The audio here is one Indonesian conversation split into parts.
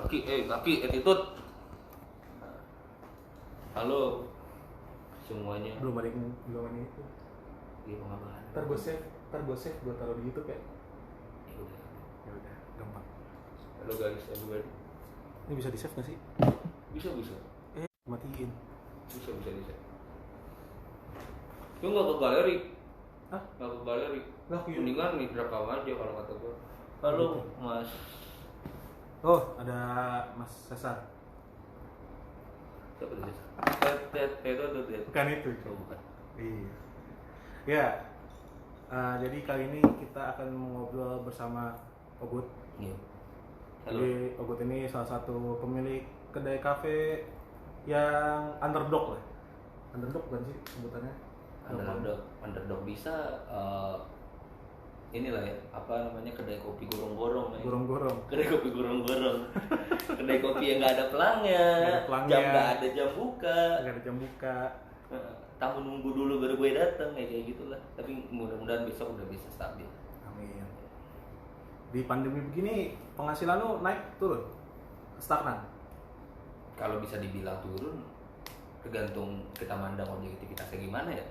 kaki attitude. Halo semuanya. Belum ada itu. Iya pengabaran. Ntar gue save gue taruh di YouTube ya. Ya udah, gampang. Halo guys, everybody. Ini bisa di save nggak sih? Bisa. Matiin. Bisa. Lu nggak ke galeri? Hah? Nggak ke galeri? Nggak ke YouTube. Mendingan nih rekam aja kalau kata gua. Halo Mas. Oh, ada Mas Cesar. Siapa itu? Tet. Bukan itu. Oh, bukan. Iya. Ya. Jadi kali ini kita akan ngobrol bersama Ogut. Iya. Halo. Jadi Ogut ini salah satu pemilik kedai kafe yang underdog lah. Underdog bukan sih sebutannya? Underdog bisa inilah ya, apa namanya, kedai kopi gorong-gorong ya. Gorong-gorong. Kedai kopi gorong-gorong. Kedai kopi yang nggak ada pelangnya. Jam nggak ada jam buka. Nggak ada jam buka. Tamu nunggu dulu baru gue datang kayak gitulah. Tapi mudah-mudahan besok udah bisa stabil. Amin. Di pandemi begini penghasilan lu naik turun? Stagnan? Kalau bisa dibilang turun, tergantung kita mandang objektivitasnya gimana ya.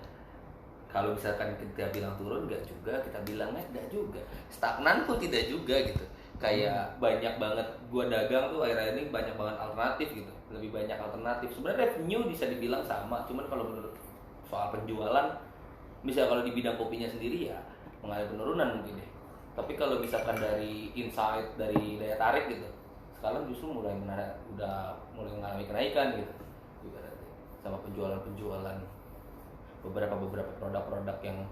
Kalau misalkan kita bilang turun nggak juga, kita bilang naik nggak juga, stagnan pun tidak juga gitu. Kayak banyak banget gua dagang tuh akhir-akhir ini banyak banget alternatif gitu, lebih banyak alternatif. Sebenarnya revenue bisa dibilang sama, cuman kalau menurut soal penjualan, misalnya kalau di bidang kopinya sendiri ya mengalami penurunan mungkin ya. Tapi kalau misalkan dari insight, dari daya tarik gitu, sekarang justru udah mulai mengalami kenaikan gitu, ibaratnya. Sama penjualan beberapa produk-produk yang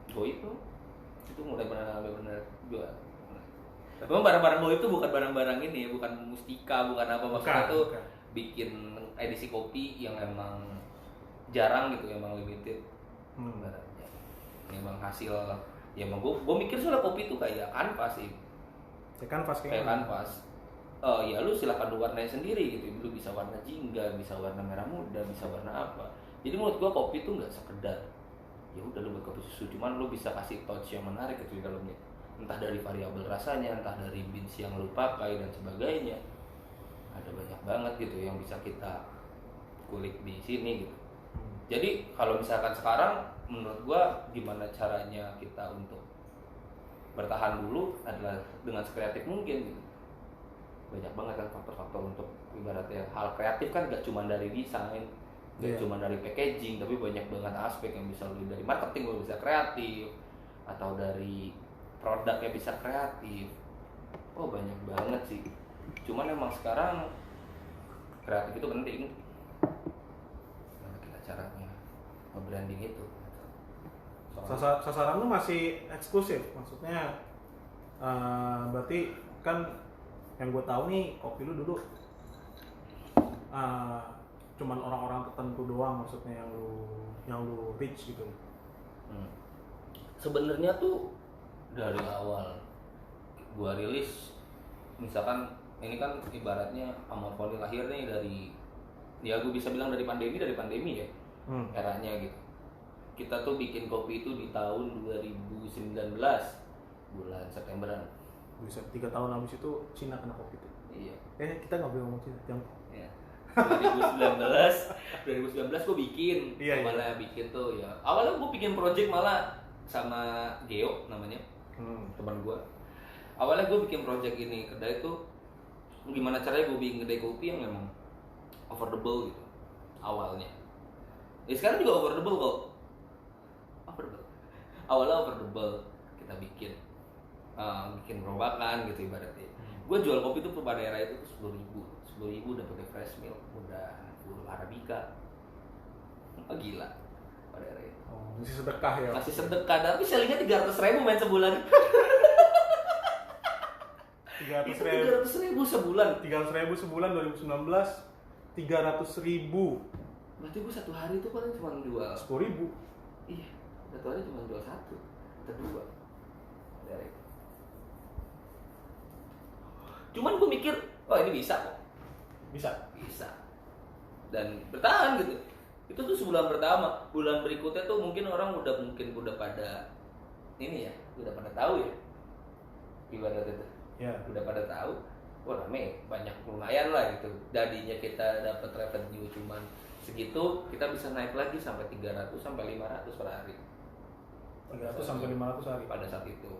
itu mulai benar-benar jual. Memang barang-barang Go itu bukan barang-barang ini ya, bukan mustika, bukan apa, maksudnya tuh bikin edisi kopi yang emang jarang gitu, emang limited. Ibaratnya. Emang hasil ya emang gue mikir soalnya kopi itu kayak kanvas sih. Kayak kanvas. Ya lu silakan lu warnai sendiri gitu. Lu bisa warna jingga, bisa warna merah muda, bisa warna apa. Jadi menurut gua kopi itu nggak sekedar ya udah lu buat kopi susu, cuman lu bisa kasih touch yang menarik gitu di dalamnya. Entah dari variabel rasanya, entah dari beans yang lu pakai dan sebagainya. Ada banyak banget gitu yang bisa kita kulik di sini gitu. Jadi kalau misalkan sekarang menurut gua gimana caranya kita untuk bertahan dulu adalah dengan sekreatif mungkin gitu. Banyak banget kan faktor-faktor untuk ibaratnya hal kreatif kan gak cuma dari desain, gak cuma dari packaging, tapi banyak banget aspek yang bisa lu dari marketing lu bisa kreatif, atau dari produknya bisa kreatif. Oh banyak banget sih. Cuman emang sekarang kreatif itu penting. Gimana kita caranya nge-branding itu? Sasaran lu masih eksklusif, maksudnya berarti kan yang gue tahu nih kopi lu dulu cuman orang-orang tertentu doang, maksudnya yang lu reach gitu. Sebenarnya tuh dari awal gua rilis, misalkan ini kan ibaratnya Amorfoni lahir nih dari, ya gue bisa bilang dari pandemi ya, eranya gitu. Kita tuh bikin kopi itu di tahun 2019 bulan Septemberan. Bisa 3 tahun habis itu Cina kena kopi tuh. Iya. Kita nggak boleh ngomong Cina. Iya. 2019 gue bikin. Awalnya bikin tuh ya. Awalnya gue bikin project malah sama Geo namanya, teman gue. Awalnya gue bikin project ini kedai tuh gimana caranya gue bikin kedai kopi yang memang affordable gitu awalnya. Ya sekarang juga affordable kok. Awalnya affordable kita bikin gerombakan gitu ibaratnya. Gue jual kopi tuh pada era itu tuh 10.000 udah pakai fresh milk, udah full arabica. Oh gila pada era itu. Masih sedekah ya? Masih sedekah, tapi sellingnya 300.000 main sebulan. 300.000 sebulan. 300.000 sebulan 2019, 300.000. Berarti gue satu hari tuh paling cuma jual 10.000. Iya, satu hari cuma jual 1 atau 2. Dari itu. Cuman gue mikir, oh ini bisa kok. Bisa. Dan bertahan gitu. Itu tuh sebulan pertama. Bulan berikutnya tuh mungkin orang udah pada ini ya, udah pada tahu ya. Gimana itu? Ya. Udah pada tahu. wah rame, banyak, lumayan lah gitu. Dadinya kita dapat revenue cuman segitu, kita bisa naik lagi sampai 300 sampai 500 per hari. 300 sampai 500 hari pada saat itu.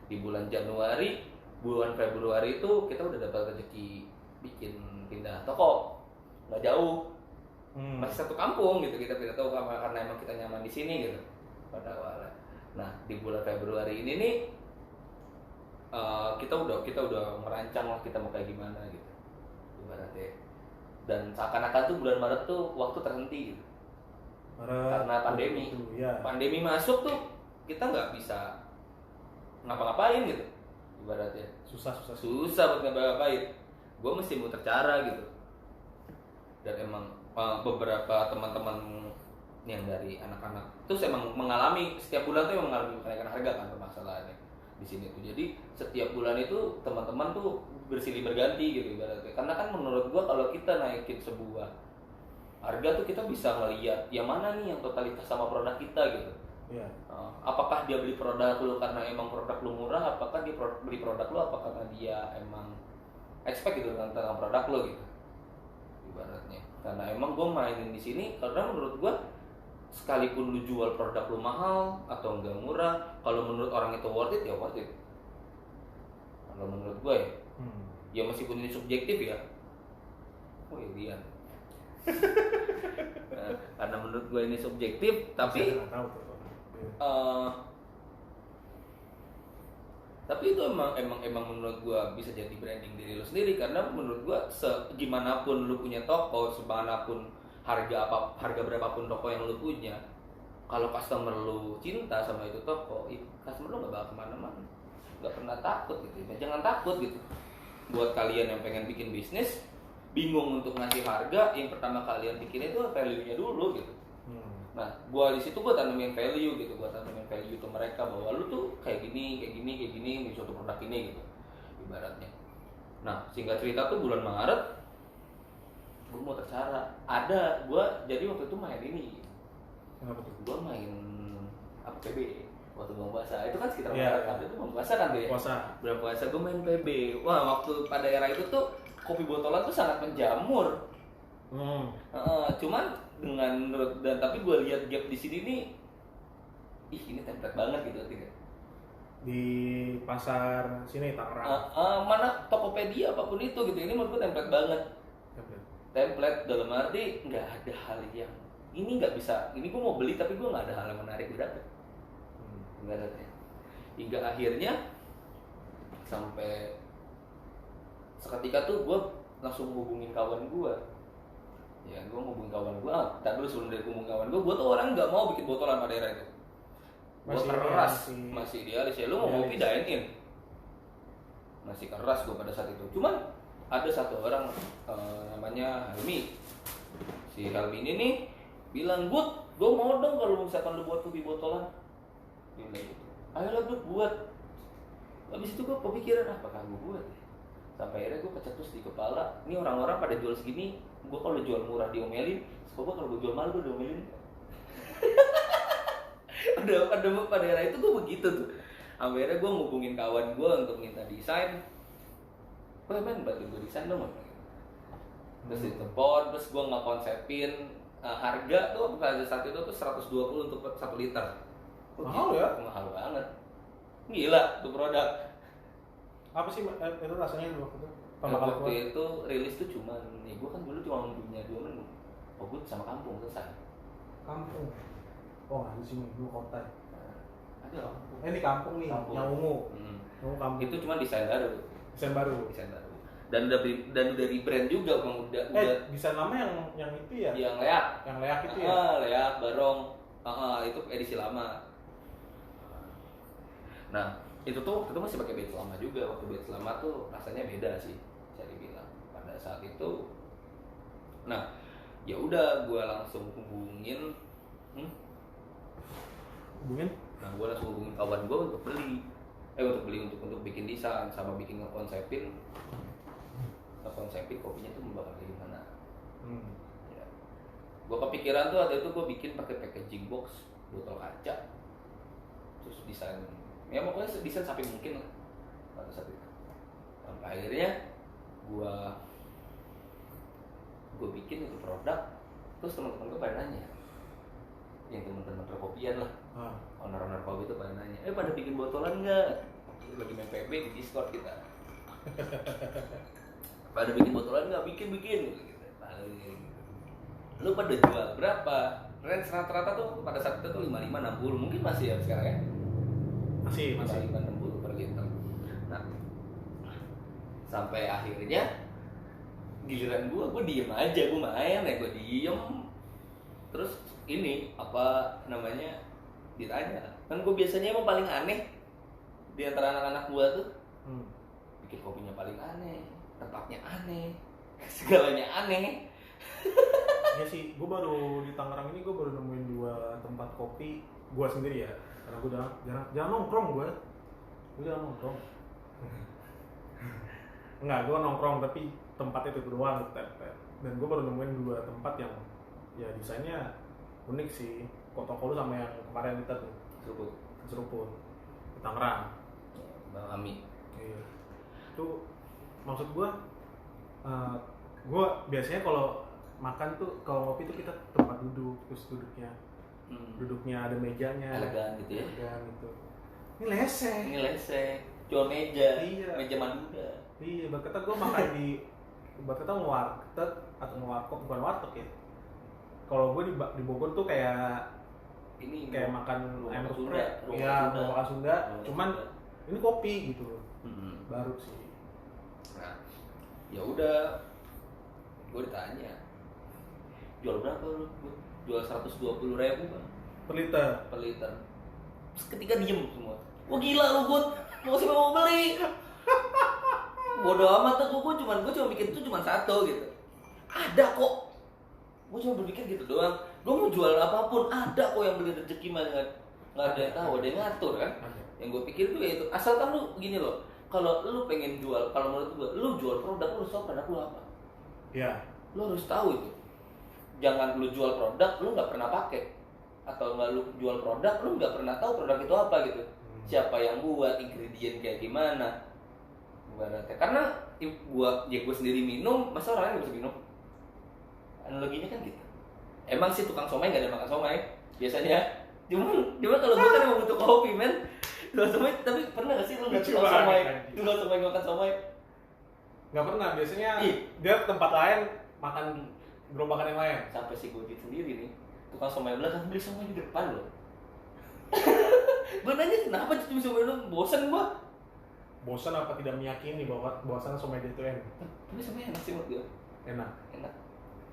Di bulan Januari, bulan Februari itu kita udah dapat rezeki bikin pindah toko. Nggak jauh. Masih satu kampung gitu, kita pindah toko karena emang kita nyaman di sini gitu pada awalnya. Nah, di bulan Februari ini nih kita udah merancang lah kita mau kayak gimana gitu ibaratnya. Dan seakan-akan tuh bulan Maret tuh waktu terhenti gitu. Karena pandemi. Ya. Pandemi masuk tuh kita nggak bisa ngapa-ngapain gitu ibaratnya. Susah buat ngapa-ngapain. Gue mesti muter cara gitu. Dan emang beberapa teman-teman yang dari anak-anak terus emang mengalami setiap bulan tuh emang mengalami kenaikan harga kan permasalahannya di sini tuh. Jadi setiap bulan itu teman-teman tuh bersilih berganti gitu ibaratnya. Karena kan menurut gua kalau kita naikin sebuah harga tuh kita bisa ngelihat yang mana nih yang totalitas sama produk kita gitu. Yeah. Apakah dia beli produk lu karena emang produk lu murah, apakah dia beli produk lu apakah karena dia emang expect gitu tentang produk lu gitu ibaratnya. Karena emang gue mainin di sini karena menurut gue sekalipun lu jual produk lu mahal atau enggak murah, kalau menurut orang itu worth it ya worth it. Kalau menurut gue ya meskipun ini subjektif ya. Oh iya. Nah, karena menurut gue ini subjektif tapi tapi itu emang menurut gue bisa jadi branding diri lu sendiri. Karena menurut gue gimana pun lu punya toko, semanapun harga berapapun toko yang lu punya, kalau customer lu cinta sama itu toko, customer lu gak bakal kemana-mana, gak pernah takut gitu. Nah, jangan takut gitu. Buat kalian yang pengen bikin bisnis, bingung untuk ngasih harga, yang pertama kalian bikin itu value-nya dulu gitu. Nah, gua di situ gua tanamin value gitu, gua tanamin value ke mereka bahwa lu tuh kayak gini di suatu produk ini gitu, ibaratnya. Nah, singkat cerita tuh bulan Maret, gua mau tercara. Gua jadi waktu itu main ini. Kenapa tuh? Gua main PB waktu bulan puasa. Itu kan sekitar Maret, itu bulan puasa kan tuh ya. Bulan puasa gua main PB. Wah, waktu pada era itu tuh kopi botolan tuh sangat menjamur. Cuman tapi gue lihat gap di sini nih, ini template banget gitu tidak di pasar sini Tangerang. Mana Tokopedia apapun itu gitu, ini menurut gue template banget. Template dalam arti nggak ada hal yang ini nggak bisa, ini gue mau beli tapi gue nggak ada hal yang menarik gue dapet. Nggak ada. Hingga akhirnya sampai seketika tuh gue langsung hubungin kawan gue. Ya, gue ngomongin kawan gue, tak dulu sebelum dari ngomongin kawan gue tuh orang nggak mau bikin botolan pada era itu. Gue keras, masih idealis ya, lu mau ngopi dine in. Masih keras gue pada saat itu. Cuman ada satu orang namanya Helmi. Si Helmi ini nih bilang, gue mau dong kalau misalkan lu buat kopi botolan. Dia bilang gitu, ayolah gue buat. Habis itu gue kepikiran, apakah gue buat? Sampai akhirnya gue kecetus di kepala, ini orang-orang pada jual segini, gue kalau jual murah diomelin, coba kalau gue jual mahal gue diomelin. pada era itu gue begitu tuh. Sampai akhirnya gue ngubungin kawan gue untuk minta desain. Wah men, bantu gue desain dong. Terus ditepon, terus gue ngekonsepin harga tuh pada saat itu tuh 120 untuk 1 liter. Mahal ya? Mahal banget. Gila tuh produk. Apa sih itu rasanya waktu itu? Waktu itu rilis tuh cuman, nih gue kan dulu cuma punya 2 menu. Oh gue sama kampung selesai. Kampung? Oh nggak di sini, dulu kota. Ada loh. Di kampung nih, kampung. Yang ungu. Ungu kampung. Itu cuma desain baru. Desain baru. Dan udah rebrand juga bang, udah. Desain lama yang itu ya? Yang leak. Yang leak itu ya? Leak, barong. Itu edisi lama. Nah, itu masih pakai batch lama juga. Waktu batch lama tuh rasanya beda sih, saya bilang pada saat itu. Nah, ya udah gue langsung hubungin. Nah, gue langsung hubungin kawan gue untuk beli untuk bikin desain sama bikin ngekonsepin kopinya tuh bakal kayak gimana. Ya. Gue kepikiran tuh ada itu gue bikin pakai packaging box botol kaca, terus desain. Ya pokoknya desain sampai mungkin lah pada saat itu. Sampai akhirnya bikin itu produk, terus teman-teman gue pada nanya, yang teman-teman perkopian lah, owner-owner kopi itu pada nanya, pada bikin botolan nggak? Lagi main PB di Discord kita. Pada bikin botolan nggak? Bikin. Lu pada jual berapa? Range rata-rata tuh pada saat itu tuh 55-60, mungkin masih ya sekarang ya? Masih. 55-60 per liter. Nah, sampai akhirnya giliran gue diem aja, gue main ya, gue diem. Terus ini apa namanya, ditanya kan, gue biasanya emang paling aneh di antara anak-anak gue tuh. Bikin kopinya paling aneh, tempatnya aneh, segalanya aneh. Ya sih, gue baru di Tangerang ini gue baru nemuin 2 tempat kopi gue sendiri ya, karena gue jarang nongkrong, gue jarang nongkrong. Enggak, gue nongkrong tapi tempatnya itu doang, dan gue baru nemuin 2 tempat yang ya desainnya unik sih, toko lu sama yang kemarin kita tuh Seruput di Tangerang. Bang Ami. Iya. Itu maksud gue biasanya kalau makan tuh, kalau ngopi tuh kita tempat duduk, terus duduknya ada mejanya, elegan gitu ya. Elegan gitu. Ini leseh. Jual meja. Iya. Meja Madura. Iya, kata gue makan di warteg atau warkop, bukan warteg ya. Kalau gue di Bogor tuh kayak ini kayak makan ayam Sunda. Iya, makan Sunda. Cuman ini kopi gitu loh. Baru sih. Nah, ya udah, gue ditanya, jual berapa lu? Jual 120.000 bang Per liter. Terus ketika diem semua, wah gila lu Bud, mau siapa mau beli? Bodoh amat tuh, gue cuma bikin itu cuma satu gitu. Ada kok, gue cuma berpikir gitu doang. Gue mau jual apapun ada kok yang beli, rezeki mah nggak ada yang tahu, ada yang ngatur kan. Yang gue pikir tuh ya itu, asalkan lu gini loh, kalau lu pengen jual, kalau menurut gue, lu jual produk, lu harus tahu produk lu apa. Iya. Lu harus tahu itu. Jangan lu jual produk lu nggak pernah pakai, atau nggak lu jual produk lu nggak pernah tahu produk itu apa gitu. Siapa yang buat, ingredient kayak gimana. Karena gue sendiri minum, masa orang lain bisa minum? Analoginya kan gitu. Emang sih tukang somai nggak ada makan somai biasanya. Cuma kalau gue kan emang butuh kopi men. Tukang somai, tapi pernah nggak sih lu nggak tukang somai? Tukang somai makan somai? Nggak pernah. Biasanya dia tempat lain makan gerombakan yang lain. Sampai si Gojit sendiri nih, tukang somai belakang beli somai di depan loh. Gue nanya kenapa cuma somai lu, bosan gua. Bosan apa tidak meyakini bahwasannya somai dia itu enak? Tapi somai enak sih menurut gue. Enak.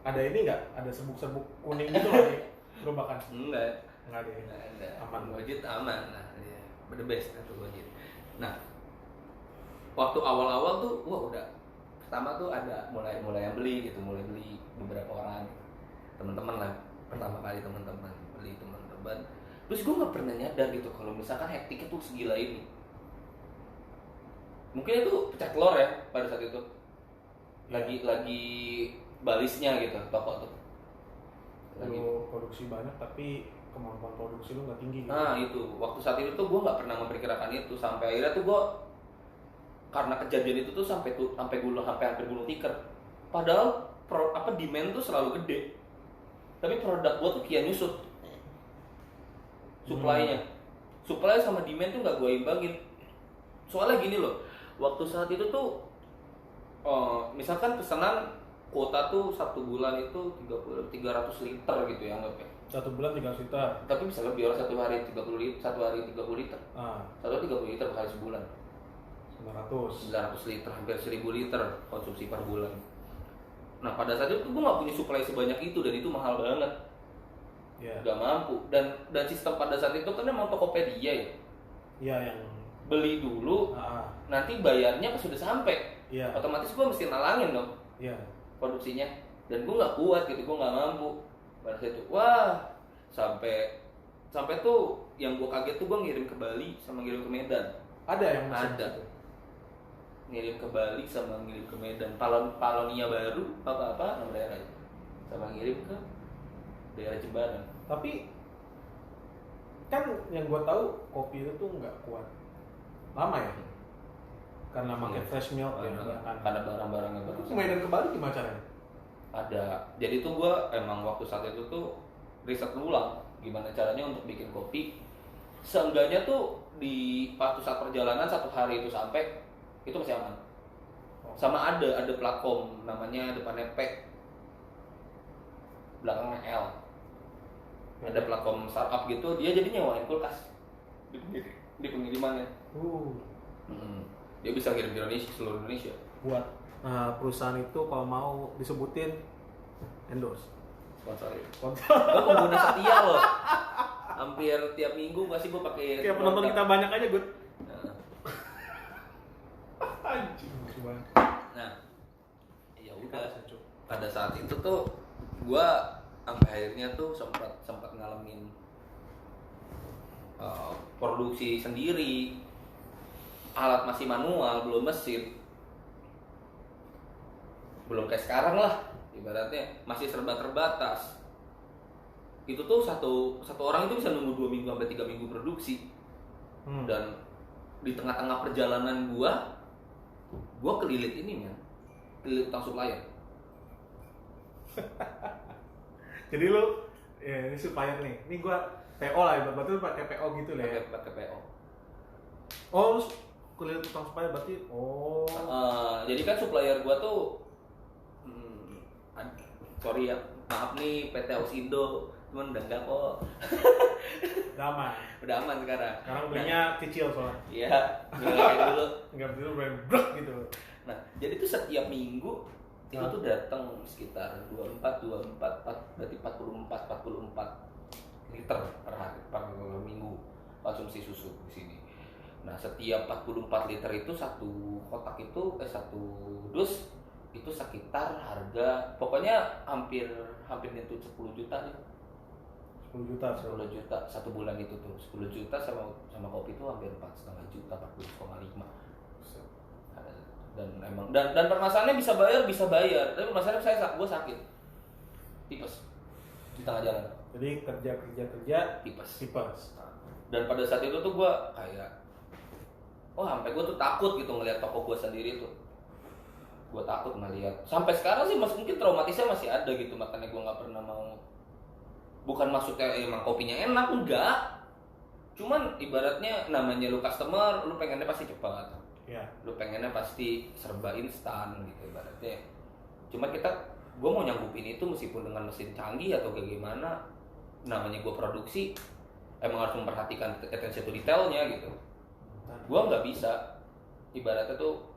Ada ini nggak? Ada serbuk-serbuk kuning gitu loh di gerombakan? Enggak ada. Aman. Gojit aman. Nah, ya. The best itu Gojit. Nah, waktu awal-awal tuh, wah udah. Pertama tuh ada mulai yang beli gitu, mulai beli beberapa orang, teman-teman lah. Pertama kali teman-teman beli, teman-teman. Terus gue nggak pernah nyadar gitu kalau misalkan hektiknya tuh segila ini. Mungkin itu pecah telur ya pada saat itu. Lagi balisnya gitu toko tuh. Lu produksi banyak tapi kemampuan produksi lu nggak tinggi. Gitu. Nah itu waktu saat itu tuh gue nggak pernah memperkirakan itu, sampai akhirnya tuh gue, karena kejadian itu tuh sampai hampir gulung tikar. Padahal demand tuh selalu gede, tapi produk gue tuh kian nyusut. Supply sama demand tuh nggak gue imbangin. Soalnya gini loh, waktu saat itu tuh misalkan pesanan kuota tuh 1 bulan itu 300 liter gitu ya anggapnya. 1 bulan 300 liter. Tapi bisa lebih, orang 1 hari 30 liter. 1 hari 30 liter. 1 hari 30 liter kali sebulan. 900 liter, hampir 1000 liter konsumsi per bulan. Nah pada saat itu gue nggak punya supply sebanyak itu, dan itu mahal banget. Gak mampu. Dan sistem pada saat itu kan emang Tokopedia ya. Iya, yang beli dulu, nanti bayarnya pas sudah sampai. Otomatis gue mesti nalangin dong produksinya, dan gue nggak kuat gitu, gue nggak mampu pada saat itu. Wah, sampai tuh yang gue kaget tuh gue ngirim ke Bali sama ngirim ke Medan. Ada yang ada itu? Ngirim ke Bali sama ngirim ke Medan, Palonia Baru apa nama daerah itu, sama ngirim ke daerah Jembaran. Tapi kan yang gue tahu kopi itu tuh nggak kuat lama ya, karena pakai fresh milk ya, karena barang-barangnya bagus. Medan ke Bali gimana caranya? ada. Jadi tuh gue emang waktu saat itu tuh riset ulang gimana caranya untuk bikin kopi. Seenggaknya tuh di waktu saat perjalanan 1 hari itu sampai itu masih aman. Sama ada platform namanya depannya P, belakangnya L. Ada platform startup gitu, dia jadi nyewain kulkas di pengirimannya. Dia bisa ngirim di Indonesia, seluruh Indonesia. Buat perusahaan itu kalau mau disebutin endorse. Sponsor. Gue pengguna setia loh. Hampir tiap minggu pasti gue pakai. Kayak penonton kita banyak aja, Gun. Anjing, banget. Nah, ya udah. Pada saat itu tuh gue sampai akhirnya tuh sempat ngalamin produksi sendiri. Alat masih manual, belum mesin. Belum kayak sekarang lah, ibaratnya masih serba terbatas. Itu tuh satu orang itu bisa nunggu 2 minggu sampai 3 minggu produksi. Dan di tengah-tengah perjalanan gua kelilit ini men, kelilit utang supplier. Jadi lu ya ini supplier nih, ini gua PO lah, berarti lu pakai PO gitu lah ya? Pakai PO. Oh, lu kelilit utang supplier berarti? Jadi kan supplier gua tuh sorry ya, maaf nih PT Ausindo, cuman udah enggak kok. Udah aman sekarang. Sekarang belinya cicil soalnya. Iya, enggak kayak dulu. Enggak dulu brand brok gitu. Nah, jadi tuh setiap minggu itu tuh datang sekitar 24 berarti 44 liter per hari per minggu konsumsi susu di sini. Nah, setiap 44 liter itu satu kotak itu satu dus itu sekitar harga pokoknya hampir nyentuh 10 juta nih. 10 juta 10 juta satu bulan itu tuh 10 juta sama kopi itu hampir 4,5 juta 40,5. Dan emang dan permasalahannya bisa bayar tapi permasalahannya gue sakit tipes di tengah jalan. Jadi kerja tipes. Dan pada saat itu tuh gue kayak sampai gue tuh takut gitu ngelihat toko gue sendiri tuh. Gue takut ngelihat. Sampai sekarang sih mungkin traumatisnya masih ada gitu, makanya gue nggak pernah mau. Bukan maksudnya emang kopinya enak, enggak. Cuman ibaratnya namanya lu customer, lu pengennya pasti cepat. Iya. Lu pengennya pasti serba instan gitu ibaratnya. Cuma gue mau nyanggupin itu meskipun dengan mesin canggih atau kayak gimana. Namanya gue produksi, emang harus memperhatikan attention to detailnya gitu. Gue nggak bisa, ibaratnya tuh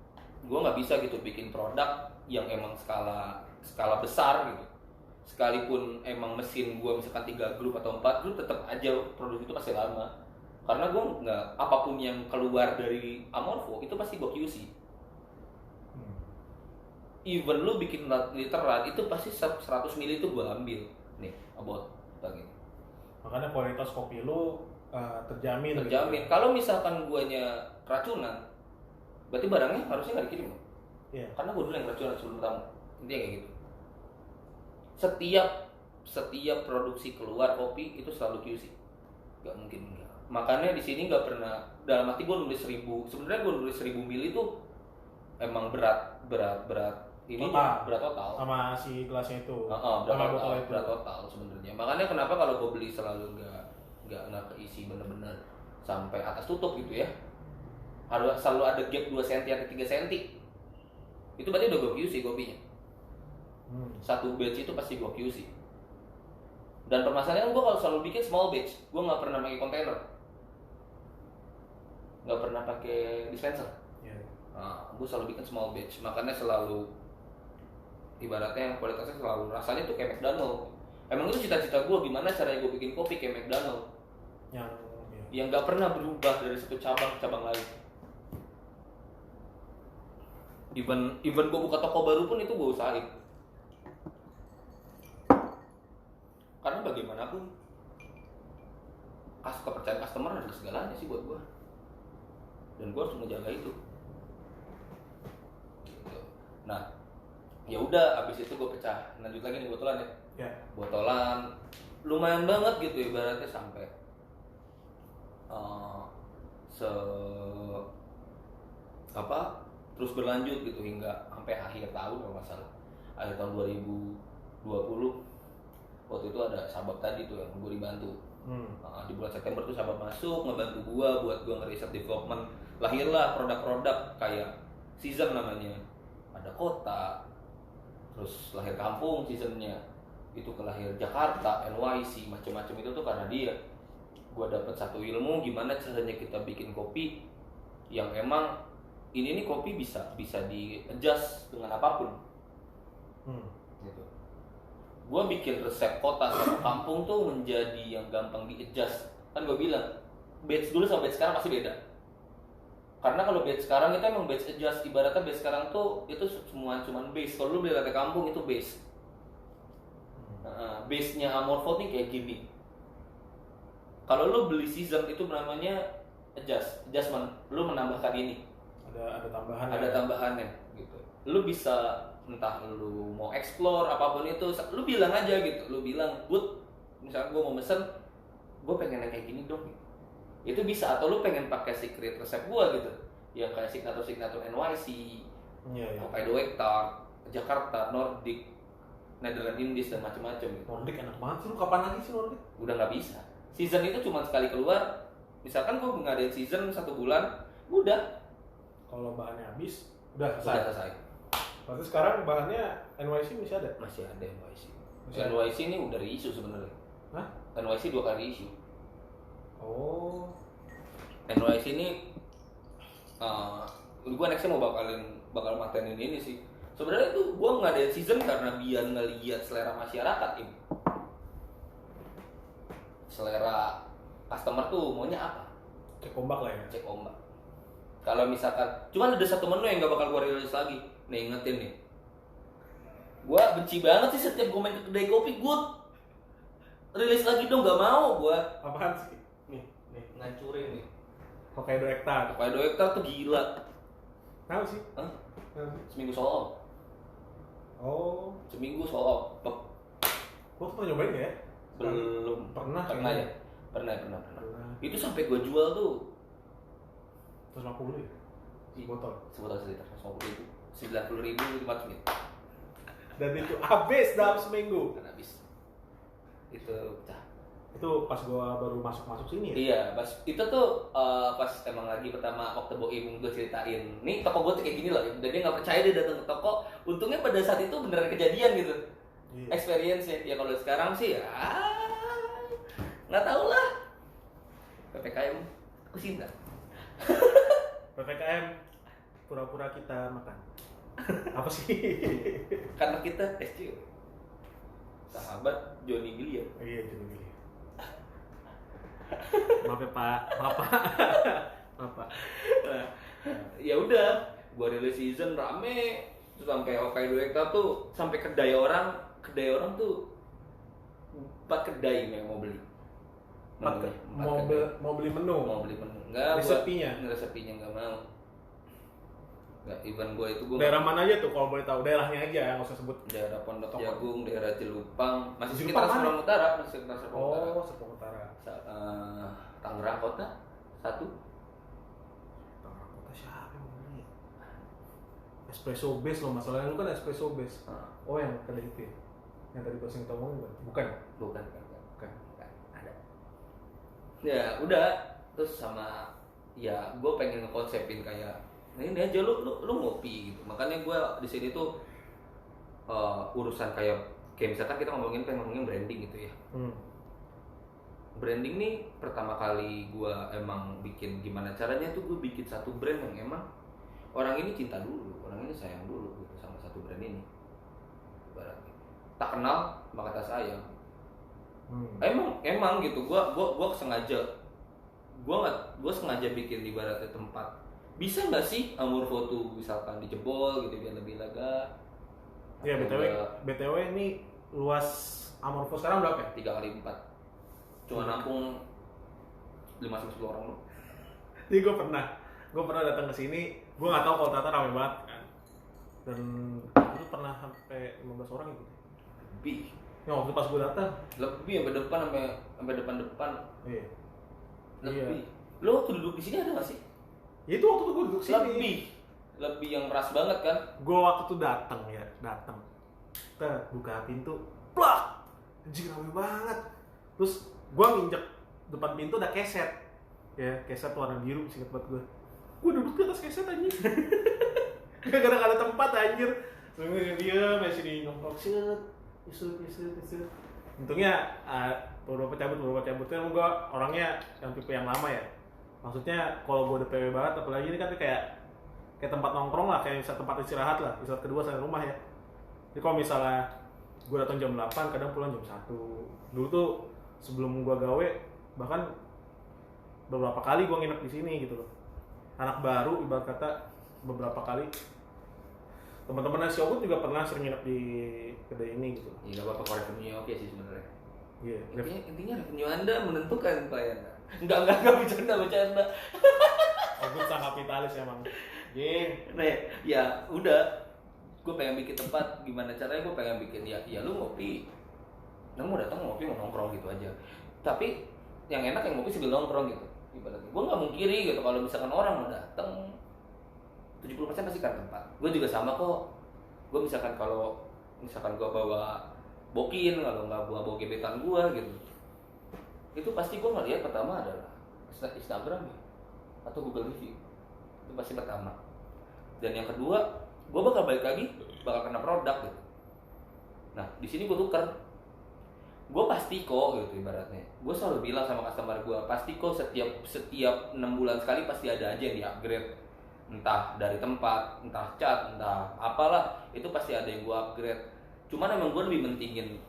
gue nggak bisa gitu bikin produk yang emang skala besar gitu. Sekalipun emang mesin gue misalkan 3 grup atau 4 grup, tetap aja produk itu pasti lama. Karena gue nggak, apapun yang keluar dari Amorpho itu pasti gue QC. Even lu bikin literan itu pasti 100 ml itu gue ambil nih about lagi. Makanya kualitas kopi lu terjamin. Gitu. Kalau misalkan guanya keracunan, berarti barangnya harusnya nggak dikirim. Iya. Karena gue dulu yang keracunan sebelum tamu. Intinya kayak gitu. Setiap produksi keluar kopi itu selalu QC. Gak mungkin enggak. Makanya di sini nggak pernah, dalam arti gue nulis 1000. Sebenarnya gue nulis 1000 ml itu emang berat ini berat total. Sama si gelasnya itu. Berat total sebenarnya. Makanya kenapa kalau gue beli selalu nggak keisi bener-bener sampai atas tutup gitu ya. Harus selalu ada gap 2 cm atau 3 cm. Itu berarti udah gue QC kopinya. Satu batch itu pasti gue QC. Dan permasalahannya gue kalau selalu bikin small batch, gue nggak pernah pakai kontainer, nggak pernah pakai dispenser. Gue selalu bikin small batch, makanya selalu ibaratnya kualitasnya selalu rasanya tuh kayak McDonald. Emang itu cita-cita gue, gimana caranya gue bikin kopi kayak McDonald yang nggak pernah berubah dari satu cabang ke cabang lain. Even gue buka toko baru pun itu gue usahain. Karena bagaimanapun kepercayaan customer adalah segalanya sih buat gue. Dan gue harus menjaga itu. Gitu. Nah, ya udah abis itu gue pecah. Lanjut lagi nih botolan ya. Botolan lumayan banget gitu ibaratnya sampai terus berlanjut gitu hingga sampai akhir tahun kalau nggak salah. akhir tahun 2020 waktu itu ada Sabab tadi tuh yang gue dibantu. Di bulan September tuh Sabab masuk ngebantu gue buat gue ngeriset development, lahirlah produk-produk kayak season namanya, ada kota, terus lahir kampung seasonnya, itu ke lahir Jakarta, NYC, macam-macam itu tuh karena dia. Gue dapet satu ilmu gimana caranya kita bikin kopi yang emang ini nih kopi bisa di adjust dengan apapun. Gitu. Gue bikin resep kota sama kampung tuh menjadi yang gampang di adjust. Kan gue bilang batch dulu sama batch sekarang pasti beda. Karena kalau batch sekarang itu emang batch adjust, ibaratnya batch sekarang tuh itu semua cuman base. Kalau lu beli latte kampung itu base. Base-nya Amorpho nih kayak gini. Kalau lu beli season itu namanya adjustment. Lu menambahkan ini. Ada tambahan. Ada tambahannya gitu. Lu bisa entah lu mau explore apapun itu, lu bilang aja gitu. Lu bilang, "Good, misalnya gue mau mesen, gue pengen yang kayak gini dong." Gitu. Itu bisa, atau lu pengen pakai secret resep gue gitu. Yang kayak signature NYC, Hokkaido Hectare, Jakarta, Nordic, Netherlands Indies dan macam-macam gitu. Nordic enak banget sih, lu kapan lagi sih Nordic? Udah nggak bisa. Season itu cuma sekali keluar. Misalkan gue ngadain season 1 bulan, udah. Kalau bahannya habis, udah Udah selesai. Berarti sekarang bahannya NYC masih ada? Masih ada NYC. NYC ini udah reissue sebenarnya. Hah? NYC 2 kali issue. Oh. NYC ini gue nextnya mau bakal matenin ini sih. Sebenarnya tuh gue ngadain season karena biar ngeliat selera masyarakat ini. Selera customer tuh maunya apa? Cek ombak lah ya. Cek ombak. Kalau misalkan cuman ada satu menu yang gak bakal gue rilis lagi. Nih ingetin nih. Gue benci banget sih setiap gue main ke kedai kopi gue rilis lagi dong, gak mau gue. Apaan sih? Nih ngancurin nih. Hokkaido Hectare. Hokkaido Hectare tuh gila. Tahu sih? Hah? Tahu sih? Seminggu soal. Oh. Seminggu soal. Lo pernah nyobain ya? Belum. Pernah Ya? Pernah. Itu sampai gue jual tuh 150 ya? Botol. Sebotol seliter 90.000 500 menit. Dan itu habis dalam seminggu. Kan habis. Itu pecah. Itu pas gua baru masuk sini ya? Iya, pas itu tuh pas emang lagi pertama waktu Boim gue ceritain. Nih toko gue tuh kayak gini loh. Dan dia nggak percaya dia datang ke toko. Untungnya pada saat itu beneran kejadian gitu. Iya. Experience-nya. Ya kalau sekarang sih ya nggak tahu lah. PPKM aku cinta. PPKM pura-pura kita makan. Apa sih? Karena kita SC sahabat Johnny William. Iya, Johnny William. Maaf ya Pak. Maaf Pak. Ya udah, gua rilis season rame terus sampai Hokkaido Hectare tuh sampai kedai orang tuh 4 kedai yang mau beli. Mau beli menu. Enggak, resepinya enggak mau. Enggak, even gue itu gue daerah mana aja tuh kalau boleh tahu, daerahnya aja nggak usah sebut. Daerah Pondok Jagung, daerah Jelupang, masih Jelupang sekitar Serpong Utara, masih sekitar Serpong Utara. Oh, Serpong Utara. Tangerang Kota 1. Tangerang Kota siapa yang mau beli? Espresso Base loh, masalahnya lu kan espresso base. Oh, yang kedai itu ya? Yang tadi pas kita ngomongin bukan? Bukan. Ada. Ya udah, terus sama ya gue pengen ngekonsepin kayak ini aja lu ngopi gitu. Makanya gue di sini tuh urusan kayak misalkan kita ngomongin branding gitu ya. Branding nih pertama kali gue emang bikin gimana caranya tuh gue bikin satu brand yang emang orang ini cinta dulu, orang ini sayang dulu gitu sama satu brand ini. Ibaratnya tak kenal maka tak sayang. Emang gitu. Gue sengaja bikin ibaratnya tempat. Bisa nggak sih Amorpho tuh misalkan dijebol gitu biar lebih lega? Ya btw ini luas Amorpho sekarang berapa ya? 3 kali 4. Cuma nampung 5-10 orang loh. Jadi gue pernah datang ke sini, gue nggak tahu kalau ternyata ramai banget kan. Dan itu pernah sampai 15 orang gitu. Lebih. Ya waktu pas gue datang. Lebih sampai depan. Iya. Lebih. Lo waktu duduk di sini ada nggak sih? Ya itu waktu itu gue duduk sini. Lebih yang keras banget kan? Gue waktu itu datang. Kita buka pintu, plak, anjing rame banget. Terus gue nginjek depan pintu ada keset, ya keset warna biru, singkat banget gue. Gue duduk di atas keset anjing. Gara-gara gak ada tempat anjir. Terus dia masih di nongkrong isut. Untungnya beberapa cabut kan gue orangnya yang tipe yang lama ya. Maksudnya kalau gue udah PW banget, apalagi ini kan kayak tempat nongkrong lah, kayak misal tempat istirahat kedua sampai rumah ya. Jadi kalau misalnya gue datang jam 8, kadang pulang jam 1. Dulu tuh sebelum gue gawe, bahkan beberapa kali gue nginep di sini gitu loh. Anak baru ibarat kata beberapa kali. Teman-teman si Ogut juga pernah sering nginep di kedai ini gitu. Iya, gak apa-apa, revenue oke sih sebenarnya. Iya. Intinya revenue Anda menentukan klien. Enggak bercanda. Ogut sang kapitalis emang. Nih, ya udah. Gue pengen bikin tempat, gimana caranya gue pengen bikin ya lu ngopi. Lu mau datang ngopi, mau nongkrong gitu aja. Tapi yang enak yang ngopi sambil nongkrong gitu. Ibaratnya gue nggak mungkiri gitu kalau misalkan orang mau datang 70% pasti kan tempat. Gue juga sama kok. Gue kalau misalkan gue bawa bokin, kalau nggak bawa gebetan gue gitu, itu pasti gue ngeliat pertama adalah Instagram ya, atau Google Review. Itu pasti pertama. Dan yang kedua, gue bakal balik lagi, bakal kena produk gitu. Nah di sini gue tukar. Gue pasti kok gitu ibaratnya. Gue selalu bilang sama customer gue, pasti kok setiap 6 bulan sekali pasti ada aja yang di upgrade. Entah dari tempat, entah cat, entah apalah, itu pasti ada yang gue upgrade. Cuman emang gue lebih mentingin,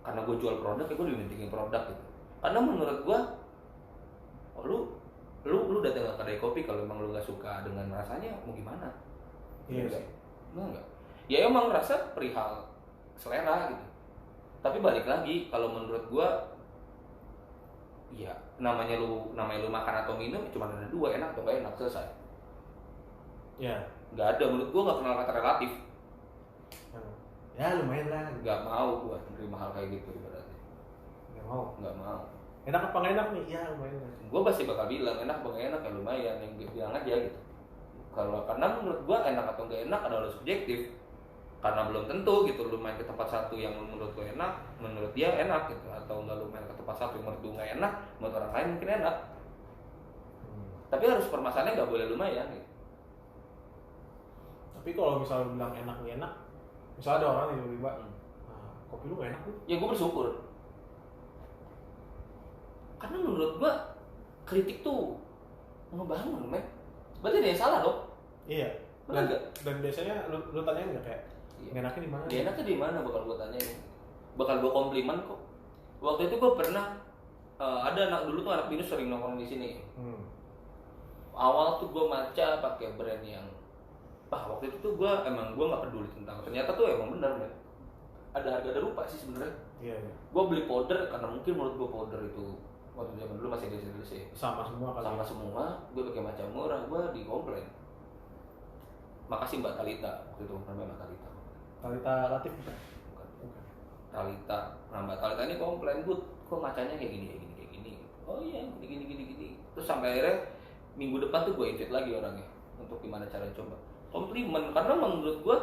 karena gue jual produk ya gue lebih mentingin produk gitu. Karena menurut gue, lu datang ke kedai kopi kalau emang lu gak suka dengan rasanya, mau gimana? Iya sih. Enggak. Ya emang rasa perihal selera gitu. Tapi balik lagi, kalau menurut gue, ya namanya lu makan atau minum cuma ada dua, enak atau gak enak, selesai. Ya. Gak ada, menurut gue gak kenal kata relatif. Ya lumayan lah. Gak mau gue menerima hal kayak gitu berarti. Gak mau. Enak apa nggak enak nih? Ya lumayan lah. Gue pasti bakal bilang enak apa gak enak ya lumayan, yang bilang aja gitu. Karena menurut gue enak atau gak enak adalah subjektif. Karena belum tentu gitu lu main ke tempat satu yang menurut lu enak, menurut dia enak gitu, atau enggak lu main ke tempat satu yang menurut lu gak enak, menurut orang lain mungkin enak. Tapi harus permasalahannya gak boleh lumayan gitu. Tapi kalau misalnya bilang enak nih enak, misalnya ada orang yang tiba-tiba, kopi lu gak enak tuh? Ya gue bersyukur. Karena menurut gue kritik tuh ngebangun, men. Berarti ada yang salah dong. Iya. Dan biasanya lu tanyain nggak kayak, nggak enaknya di mana? Nggak enaknya di mana bakal gue tanyain. Bakal gue komplimen kok. Waktu itu gue pernah ada anak dulu tuh anak binus sering nongkrong di sini. Awal tuh gue maca pakai brand yang, waktu itu tuh gue nggak peduli tentang. Ternyata tuh emang benar, men. Ada harga ada rupa sih sebenarnya. Iya. Gue beli powder karena mungkin menurut gue powder itu waktu zaman dulu masih DC. Sama semua kali. Sama semua. Gue pakai macam murah, gue dikomplain. Makasih Mbak Talita, waktu itu namanya Mbak Talita. Talita Latif bukan? Talita, nah Mbak Talita ini komplain, kok macanya kayak gini. Oh iya, gini. Terus sampai akhirnya minggu depan tuh gue invite lagi orangnya untuk gimana cara coba. Komplimen, karena menurut gue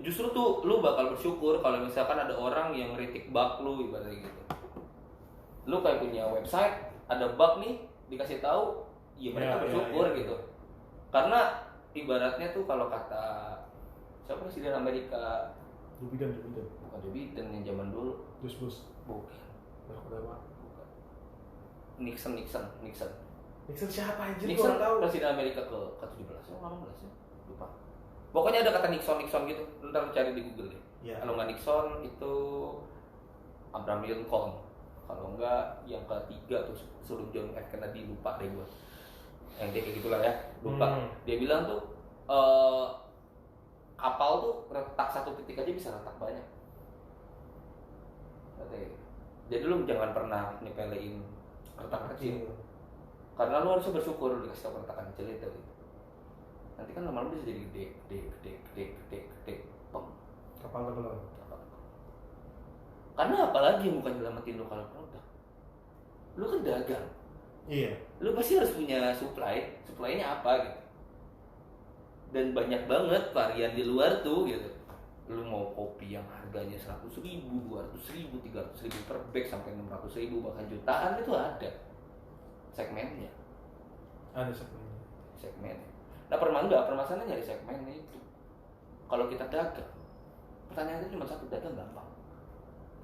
justru tuh lu bakal bersyukur kalau misalkan ada orang yang kritik bug lu ibaratnya gitu. Lu kayak punya website, ada bug nih, dikasih tahu, ya mereka bersyukur gitu. Karena ibaratnya tuh kalau kata siapa presiden Amerika, Joe Biden. Bukan Joe Biden yang zaman dulu. Bush. Bukan. Bukan. Nixon siapa anjir? Nixon tahu presiden Amerika ke-17 atau 18 ya? Lupa. Pokoknya ada kata Nixon gitu. Ntar cari di Google deh. Yeah. Kalau nggak Nixon itu Abraham Lincoln. Kalau nggak yang ketiga tuh sebelum John F Kennedy, lupa deh gue. Yang dia kayak gitulah ya, lupa. Dia bilang tuh kapal tuh retak satu titik aja bisa retak banyak. Jadi lu jangan pernah nyepelein retak kecil. Karena lu harusnya bersyukur dikasih tahu retakan kecil itu. Nanti kan lama-lama bisa jadi gede. Kapal tenggelam. Karena apalagi yang bukan nyelamatin lu kalau produk. Lu kan dagang. Iya. Lu pasti harus punya supply-nya apa gitu. Dan banyak banget varian di luar tuh gitu. lu mau kopi yang harganya 100.000, 200.000, 300.000 per bag sampai 600.000 bahkan jutaan itu ada segmennya. Ada segmennya. Nah permasalahannya dari segmennya itu. Kalau kita dagang, pertanyaannya cuma satu, dagang gampang.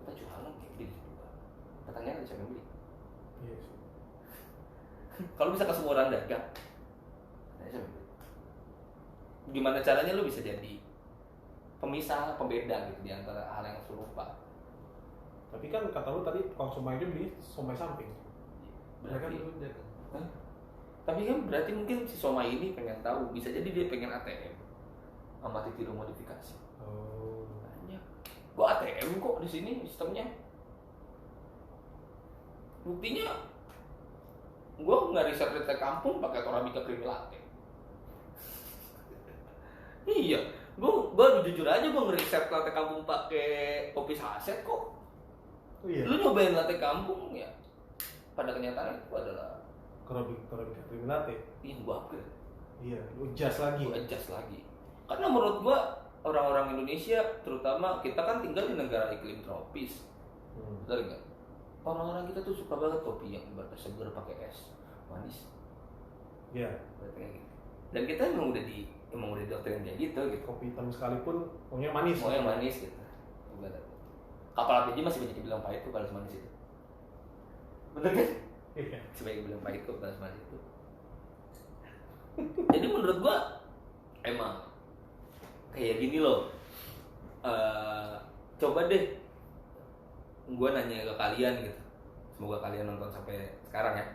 Kita jualan kayak beli. Pertanyaannya siapa yang beli? Yes. Kalau bisa ke semua orang dagang, pertanyaannya siapa yang beli? Gimana caranya lu bisa jadi pemisah, pembeda gitu di antara hal yang serupa. Tapi kan kata lu tadi tukang somai itu beli somai samping. Berarti, tapi kan berarti mungkin si somai ini pengen tahu, bisa jadi dia pengen ATM sama tiru modifikasi. Oh. Banyak. Gua ATM kok di sini sistemnya. Buktinya gua nggak riset kampung pakai Torabika Creamy Latte. Iya, gua jujur aja gua ngeriset latte kampung pakai kopi saset kok. Oh, iya. Lu nyobain latte kampung ya? Pada kenyataannya itu adalah Torabika Creamy Latte. Iya, gua upgrade. Iya, lu adjust lagi. Gua adjust lagi. Karena menurut gua orang-orang Indonesia, terutama kita kan tinggal di negara iklim tropis. Betul nggak? Orang-orang kita tuh suka banget kopi yang ibaratnya seger pakai es manis. Iya. Kayak gitu. Dan kita emang udah doktrin kayak gitu. Kopi hitam sekalipun pokoknya manis. Mau yang manis gitu. Kapal api masih banyak yang bilang pahit kok balas manis itu. Bener kan? Iya. Sebagai bilang pahit kok balas manis itu. Jadi menurut gua emang kayak gini loh. Coba deh gua nanya ke kalian gitu. Semoga kalian nonton sampai sekarang ya.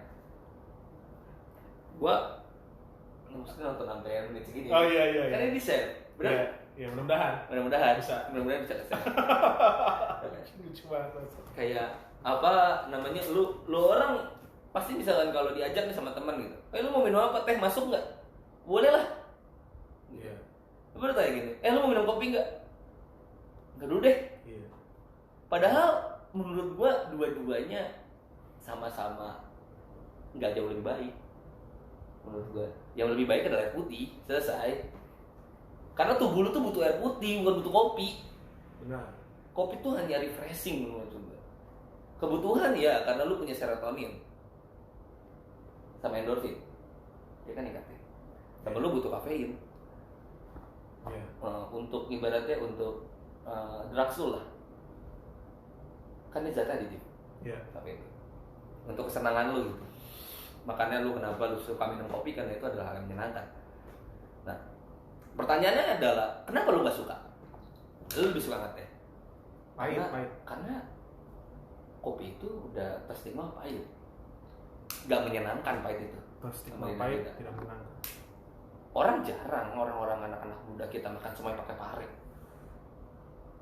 Gua maksudnya nonton sampai menit segini. Oh iya. Karena ini share, benar? Iya, mudah-mudahan. Mudah-mudahan Bisa. Mudah-mudahan bisa share. Lucu banget. Kayak apa namanya? Lu orang pasti misalkan kalau diajak nih sama teman gitu. Lu mau minum apa? Teh masuk nggak? Boleh lah. Iya. Lu baru tanya gini. Lu mau minum kopi nggak? Nggak dulu deh. Iya. Padahal menurut gua dua-duanya sama-sama nggak jauh lebih baik. Menurut gua yang lebih baik adalah air putih, selesai. Karena tubuh lu tuh butuh air putih, bukan butuh kopi. Benar. Kopi tuh hanya refreshing menurut gua. Kebutuhan ya, karena lu punya serotonin sama endorfin, dia kan negatif. Sama lu butuh kafein. Iya. Untuk ibaratnya untuk drugs lu lah. Kan ini zat aditif. Iya. Kafein. Untuk kesenangan lu gitu. Makanya lu kenapa lu suka minum kopi, karena itu adalah hal yang menyenangkan. Nah, pertanyaannya adalah kenapa lu nggak suka? Lu lebih suka ngeteh? Pahit. Karena kopi itu udah terstigma pahit, nggak menyenangkan pahit itu. Terstigma pahit tidak menyenangkan. Orang anak-anak muda kita makan semuanya pakai pare.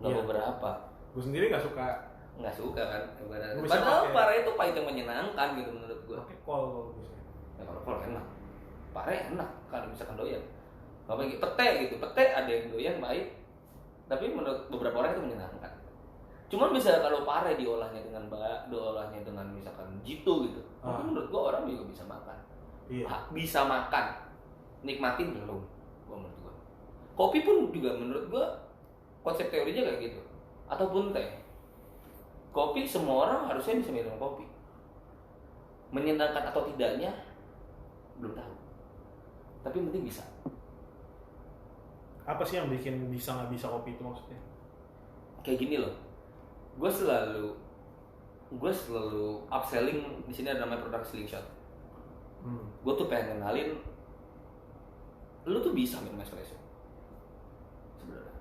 Nggak Iya. beberapa. Gue sendiri nggak suka Kan? Gua bisa Padahal pakai- pare itu pahit yang menyenangkan gitu menurut gua. pakai kol kalau bisa. Ya kalau enak, pare enak kalau misalkan doyan. Apa gitu, pete ada yang doyan pahit, tapi menurut beberapa orang itu menyenangkan. Cuman bisa kalau pare diolahnya dengan misalkan jitu gitu, mungkin menurut gua orang juga bisa makan. Iya. Bisa makan, nikmatin belum? Menurut gua. Kopi pun juga menurut gua konsep teorinya kayak gitu. Ataupun teh. Kopi semua orang harusnya bisa minum kopi. Menyenangkan atau tidaknya belum tahu. Tapi yang penting bisa. Apa sih yang bikin bisa nggak bisa kopi itu maksudnya? Kayak gini loh. Gue selalu upselling di sini ada namanya produk slingshot. Gue tuh pengen kenalin lu tuh bisa minum espresso. Sebenarnya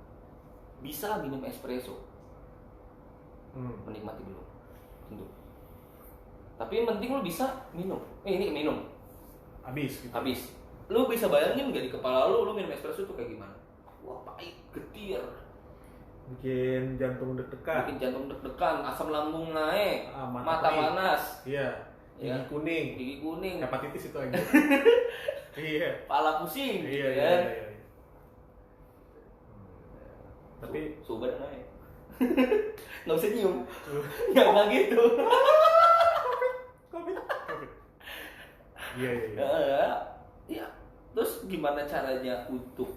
bisa minum espresso. Menikmati dulu, tentu. Tapi yang penting lu bisa minum. Ini minum. Habis. Gitu. Habis. Lu bisa bayangin nggak di kepala lu minum espresso tuh kayak gimana? Wah, pahit, getir. Bikin jantung deg-degan. Bikin jantung deg-degan, asam lambung naik, mata naik. panas. Iya. Gigi kuning. Gigi kuning. Hepatitis itu aja. Iya. Kepala pusing. Iya. Gitu kan? Iya. Tapi suhu badan naik. Nggak bisa nyium. Nggak gitu. Kopi. Iya. Ya. Terus gimana caranya untuk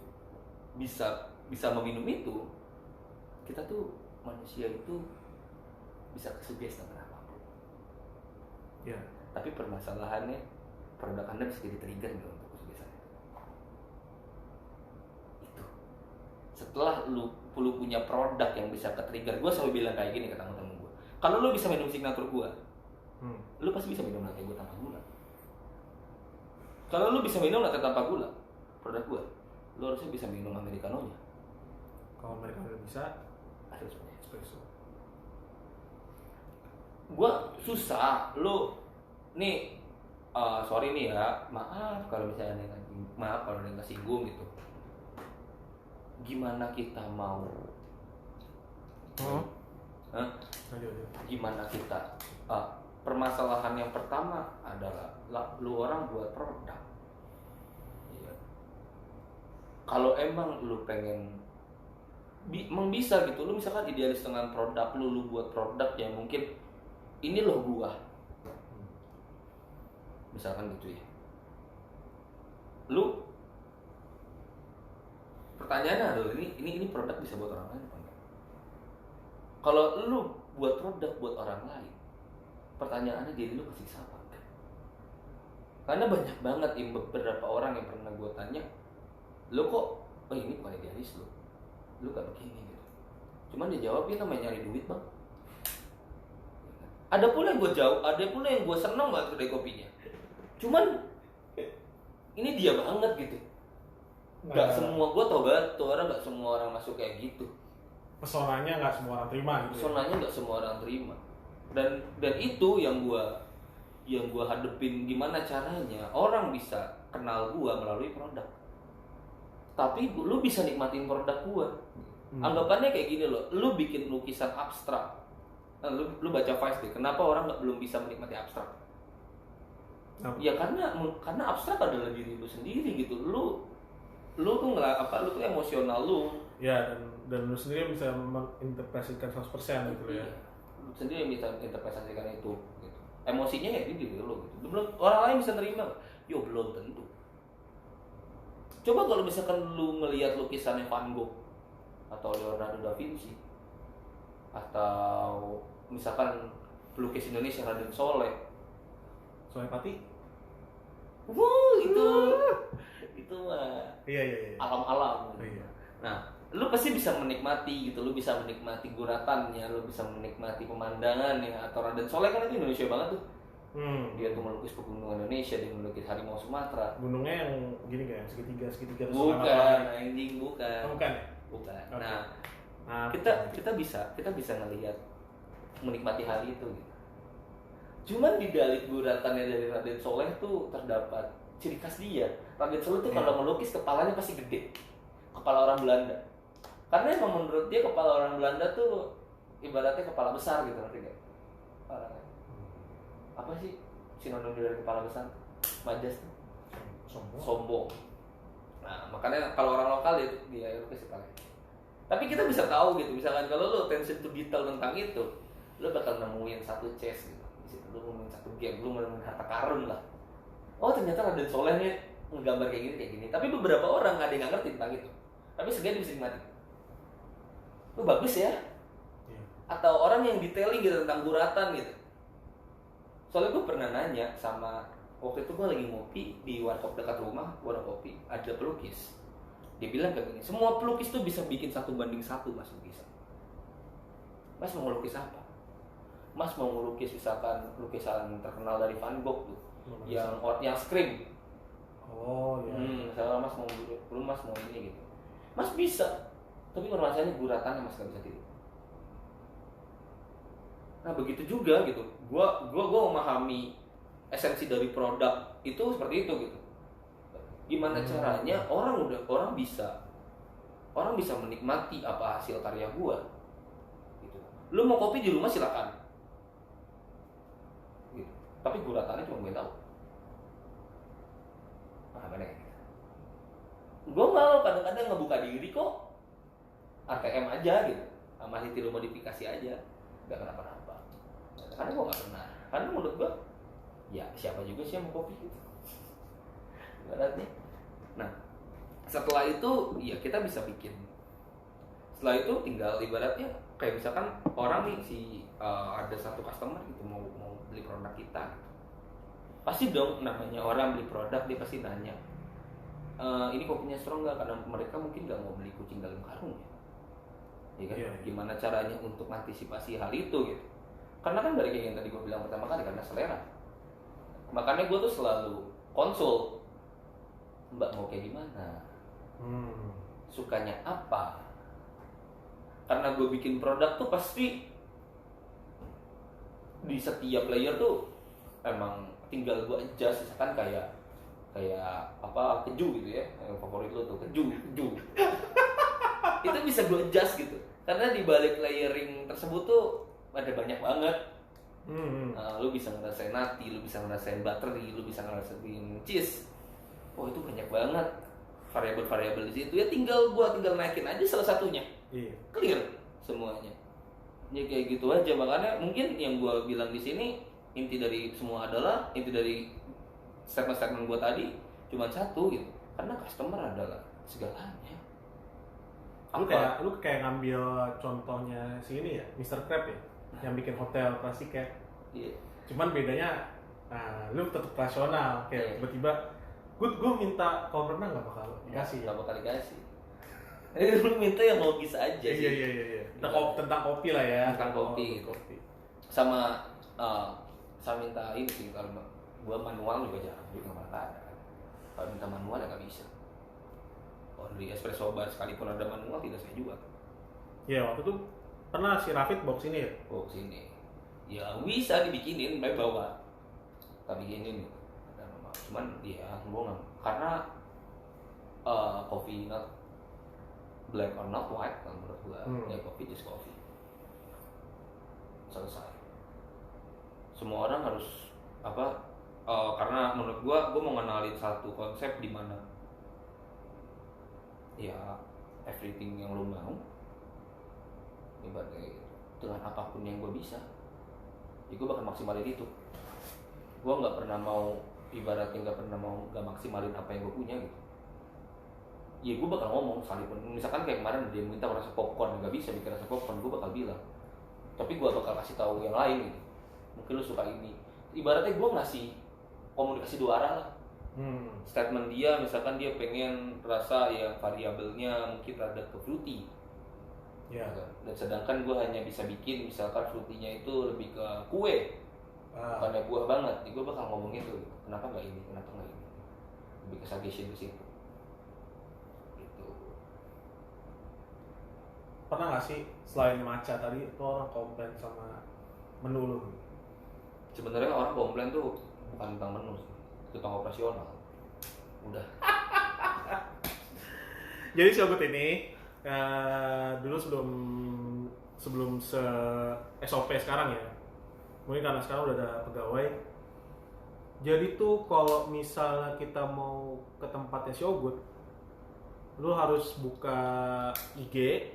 bisa meminum itu? kita tuh manusia itu bisa kesugesti dengan apapun. Ya. Tapi permasalahannya produk Anda bisa jadi trigger nggak untuk kesuksesan itu. Setelah lu punya produk yang bisa ke trigger, gue selalu bilang kayak gini ke teman-teman gue. Kalau lu bisa minum signature gue, lu pasti bisa minum latte gue tanpa gula. Kalau lu bisa minum latte tanpa gula, produk gue, lu harusnya bisa minum americano-nya. Kalau mereka nggak bisa, ada espresso. Gua susah, lu nih, sorry nih ya, maaf kalau misalnya kalau nggak singgung gitu. Gimana kita mau? Gimana kita? Permasalahan yang pertama adalah lu orang buat produk. Iya. Kalau emang lu pengen emang bisa gitu, lu misalkan idealis dengan produk lu buat produk yang mungkin ini loh gua, misalkan gitu ya. Lu pertanyaannya adalah ini produk bisa buat orang lain apa enggak? Kalau lu buat produk buat orang lain, pertanyaannya diri lu kesiksa apa enggak? Karena banyak banget beberapa orang yang pernah gua tanya, lu kok, oh ini bukan idealis lu gak begini gitu. Cuman dia jawab, dia namanya nyari duit bang. Ada pula yang gue jauh, ada pula yang gue seneng banget kedai kopinya. Cuman ini dia banget gitu. Gak semua, gue tau banget tuh orang, gak semua orang masuk kayak gitu. Pesonanya gak semua orang terima gitu. Pesonanya gak semua orang terima. Dan itu yang gue hadepin, gimana caranya orang bisa kenal gue melalui produk. Tapi lu bisa nikmatin produk gue. Anggapannya kayak gini loh, lu bikin lukisan abstrak. Lu baca Vice deh, kenapa orang belum bisa menikmati abstrak? Ya karena abstrak adalah diri lu sendiri gitu. Lu tuh lu tuh emosional lu. Ya, dan lu sendiri bisa menginterpretasikan 100% gitu ya. Lu sendiri bisa menginterpretasikan itu gitu. Emosinya ya di diri lu gitu. Belum orang lain bisa terima. Yo belum tentu. Coba kalau misalkan lu ngelihat lukisannya Van Gogh atau Leonardo da Vinci atau misalkan pelukis Indonesia Raden Soleh Pati? Itu mah iya. alam-alam. Iya. Nah, lu pasti bisa menikmati gitu, lu bisa menikmati guratannya, lu bisa menikmati pemandangannya. Atau Raden Soleh kan itu Indonesia banget tuh. Dia tuh melukis pegunungan Indonesia, dia melukis harimau Sumatera. Gunungnya yang gini kayak segitiga. Bukan, anjing bukan. Bukan. Bukan. Okay. Nah, kita bisa ngelihat, menikmati hal itu gitu. Cuman di balik guratannya dari Raden Soleh tuh terdapat ciri khas dia. Raden Soleh tuh kalau melukis kepalanya pasti gede, kepala orang Belanda. Karena emang menurut dia kepala orang Belanda tuh ibaratnya kepala besar gitu, ngerti gak? Apa sih sinonim dari kepala besar? Majas tuh. Sombong. Nah, makanya kalau orang lokal dia lukis kepalanya. Tapi kita bisa tahu gitu, misalkan kalau lo attention to detail tentang itu, lo bakal nemuin satu chest gitu. Di situ lo nemuin satu game, lo nemuin harta karun lah. Oh ternyata Raden Soleh nih nggambar kayak gini. Tapi beberapa orang nggak ada yang ngerti tentang itu. Tapi sebenarnya bisa nikmati. Lo bagus ya. Atau orang yang detailing gitu tentang guratan gitu. Soalnya gue pernah nanya sama, waktu itu gue lagi ngopi di warkop dekat rumah, warung kopi, ada pelukis. Dia bilang kayak gini, semua pelukis tuh bisa bikin 1:1 mas lukisan. Mas mau ngelukis apa? Mas mau ngelukis misalkan lukisan terkenal dari Van Gogh tuh, yang Scream. Oh iya. Misalnya mas mau ini gitu. Mas bisa, tapi permasalahannya guratannya mas gak bisa tiru. Nah begitu juga gitu. Gua memahami esensi dari produk itu seperti itu gitu. Gimana caranya orang bisa menikmati apa hasil karya gua gitu. Lu mau kopi di rumah silakan gitu. Tapi guratannya cuma gue tahu. Nah mana ya? Gue malah kadang-kadang ngebuka diri kok ATM aja gitu, masih tiru modifikasi aja, nggak kenapa-napa. Karena gue nggak pernah. Karena menurut gue ya siapa juga sih yang mau kopi gitu. Ibaratnya. Nah, setelah itu ya kita bisa bikin Setelah itu tinggal ibaratnya kayak misalkan orang nih ada satu customer gitu mau beli produk kita gitu. Pasti dong namanya orang beli produk dia pasti nanya, ini kopinya strong nggak? Karena mereka mungkin nggak mau beli kucing dalam karung ya kan? Iya. Gimana caranya untuk mengantisipasi hal itu gitu? Karena kan dari kayak yang tadi gue bilang pertama kali, karena selera. Makanya gue tuh selalu konsul, Mbak mau kayak gimana? Sukanya apa? Karena gue bikin produk tuh pasti di setiap layer tuh emang tinggal gue adjust, misalkan kayak apa keju gitu ya, yang favorit lo tuh keju itu bisa gue adjust gitu, karena di balik layering tersebut tuh ada banyak banget. Lu bisa ngerasain nati, lu bisa ngerasain buttery, lu bisa ngerasain cheese. Oh itu banyak banget variabel-variabel di situ ya, tinggal naikin aja salah satunya. Iya. Clear semuanya. Ya kayak gitu aja. Makanya mungkin yang gue bilang di sini inti dari statement gue tadi cuma satu gitu. Karena customer adalah segalanya. Lu kayak ngambil contohnya si ini ya, Mr. Crab ya, yang bikin hotel klasik ya. Iya. Cuman bedanya, lu tetap rasional. Kayak tiba-tiba, gue minta kolam renang nggak bakal dikasih. Nggak bakal dikasih. Lu minta yang logis aja sih. Iya. Tentang kopi lah ya. Tentang kopi. Sama minta ini sih, kalau gua manual juga jarang, juga nggak ada. Kalau minta manual ya nggak bisa. Kalau di espresso bar sekalipun ada manual tidak saya jual. Iya, waktu itu pernah si Rafid bawa sini ya? Bawa sini. Ya bisa dibikinin, baik bawa. Kita bikinin. Cuman dia gua nggak, karena coffee not black or not white kalau menurut gua, ya coffee just coffee. Selesai. Semua orang harus karena menurut gua mau ngenalin satu konsep di mana ya everything yang lo mau ibaratnya dengan apapun yang gua bisa ya gua bakal maksimalin itu. Gua nggak pernah mau maksimalin apa yang gua punya gitu. Ya gue bakal ngomong sekalipun, misalkan kayak kemarin dia minta rasa popcorn, nggak bisa bikin rasa popcorn, gue bakal bilang, tapi gue bakal kasih tahu yang lain gitu. Mungkin lu suka ini, ibaratnya gue ngasih komunikasi dua arah lah. Statement dia, misalkan dia pengen rasa yang variabelnya mungkin rada ke fruity, dan sedangkan gue hanya bisa bikin misalkan fruity-nya itu lebih ke kue, bukannya buah banget. Jadi gue bakal ngomong itu, kenapa nggak ini, kenapa nggak ini, lebih ke suggestion ke situ. Pernah nggak sih selain matcha tadi itu orang komplain sama menu lu? Sebenarnya orang komplain tuh bukan tentang menu sih, tentang operasional. Udah. Jadi Sogut ini dulu sebelum SOP sekarang ya, mungkin karena sekarang udah ada pegawai. Jadi tuh kalau misalnya kita mau ke tempatnya Sogut, lu harus buka IG,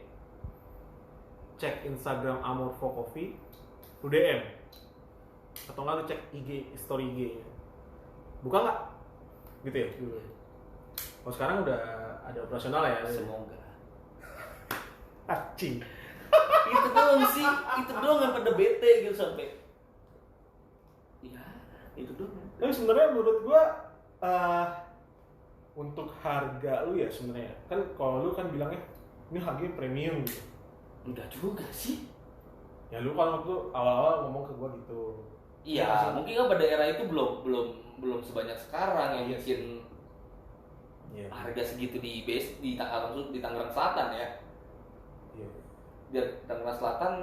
cek Instagram Amor for Coffee, lu DM atau nggak lu cek IG, story IG-nya, buka nggak? Gitu ya dulu. Kalau sekarang udah ada operasional ya. Semoga. Acing. Itu doang sih, itu doang yang pada bete gitu sampai. Ya, itu doang. Tapi sebenarnya menurut gua untuk harga lu ya sebenarnya kan, kalau lu kan bilangnya ini harganya premium gitu. Udah juga sih. Ya lu kan waktu awal-awal ngomong ke gua gitu. Iya, ya, mungkin kan pada era itu belum sebanyak sekarang yang bikin harga segitu di Tangerang Selatan ya. Iya. Di Tangerang Selatan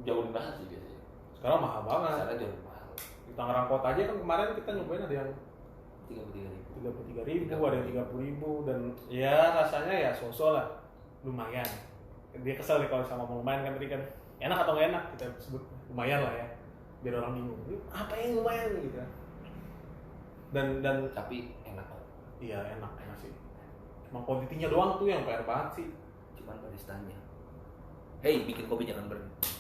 jauh lebih mahal sih biasanya. Sekarang mahal banget. Sekarang jauh lebih mahal. Di Tangerang Kota aja kan kemarin kita nyobain ada yang 33.000, ada yang 30.000 dan ya rasanya ya so-so lah, lumayan. Dia kesel deh kalau sama lumayan kan, tadi kan enak atau nggak enak kita sebut lumayan lah ya, biar orang bingung apa yang lumayan gitu. Dan tapi enak. Iya enak sih, cuma kuantitinya doang tuh yang PR banget sih. Cuman baristanya, hey bikin kopi jangan berhenti.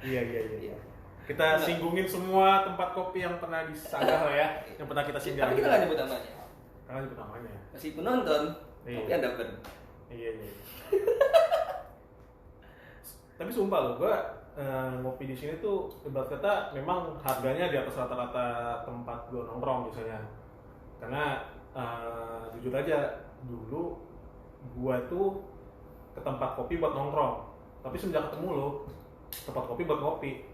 Iya. Kita singgungin semua tempat kopi yang pernah disanggah lah ya, yang pernah kita singgah. Tapi kita nggak nyebut namanya. Karena itu namanya. Masih penonton, tapi Anda kan. Iya. Tapi sumpah loh, gue ngopi di sini tuh ibarat kata memang harganya di atas rata-rata tempat gue nongkrong biasanya. Karena jujur aja dulu gue tuh ke tempat kopi buat nongkrong. Tapi semenjak ketemu lo, tempat kopi buat ngopi.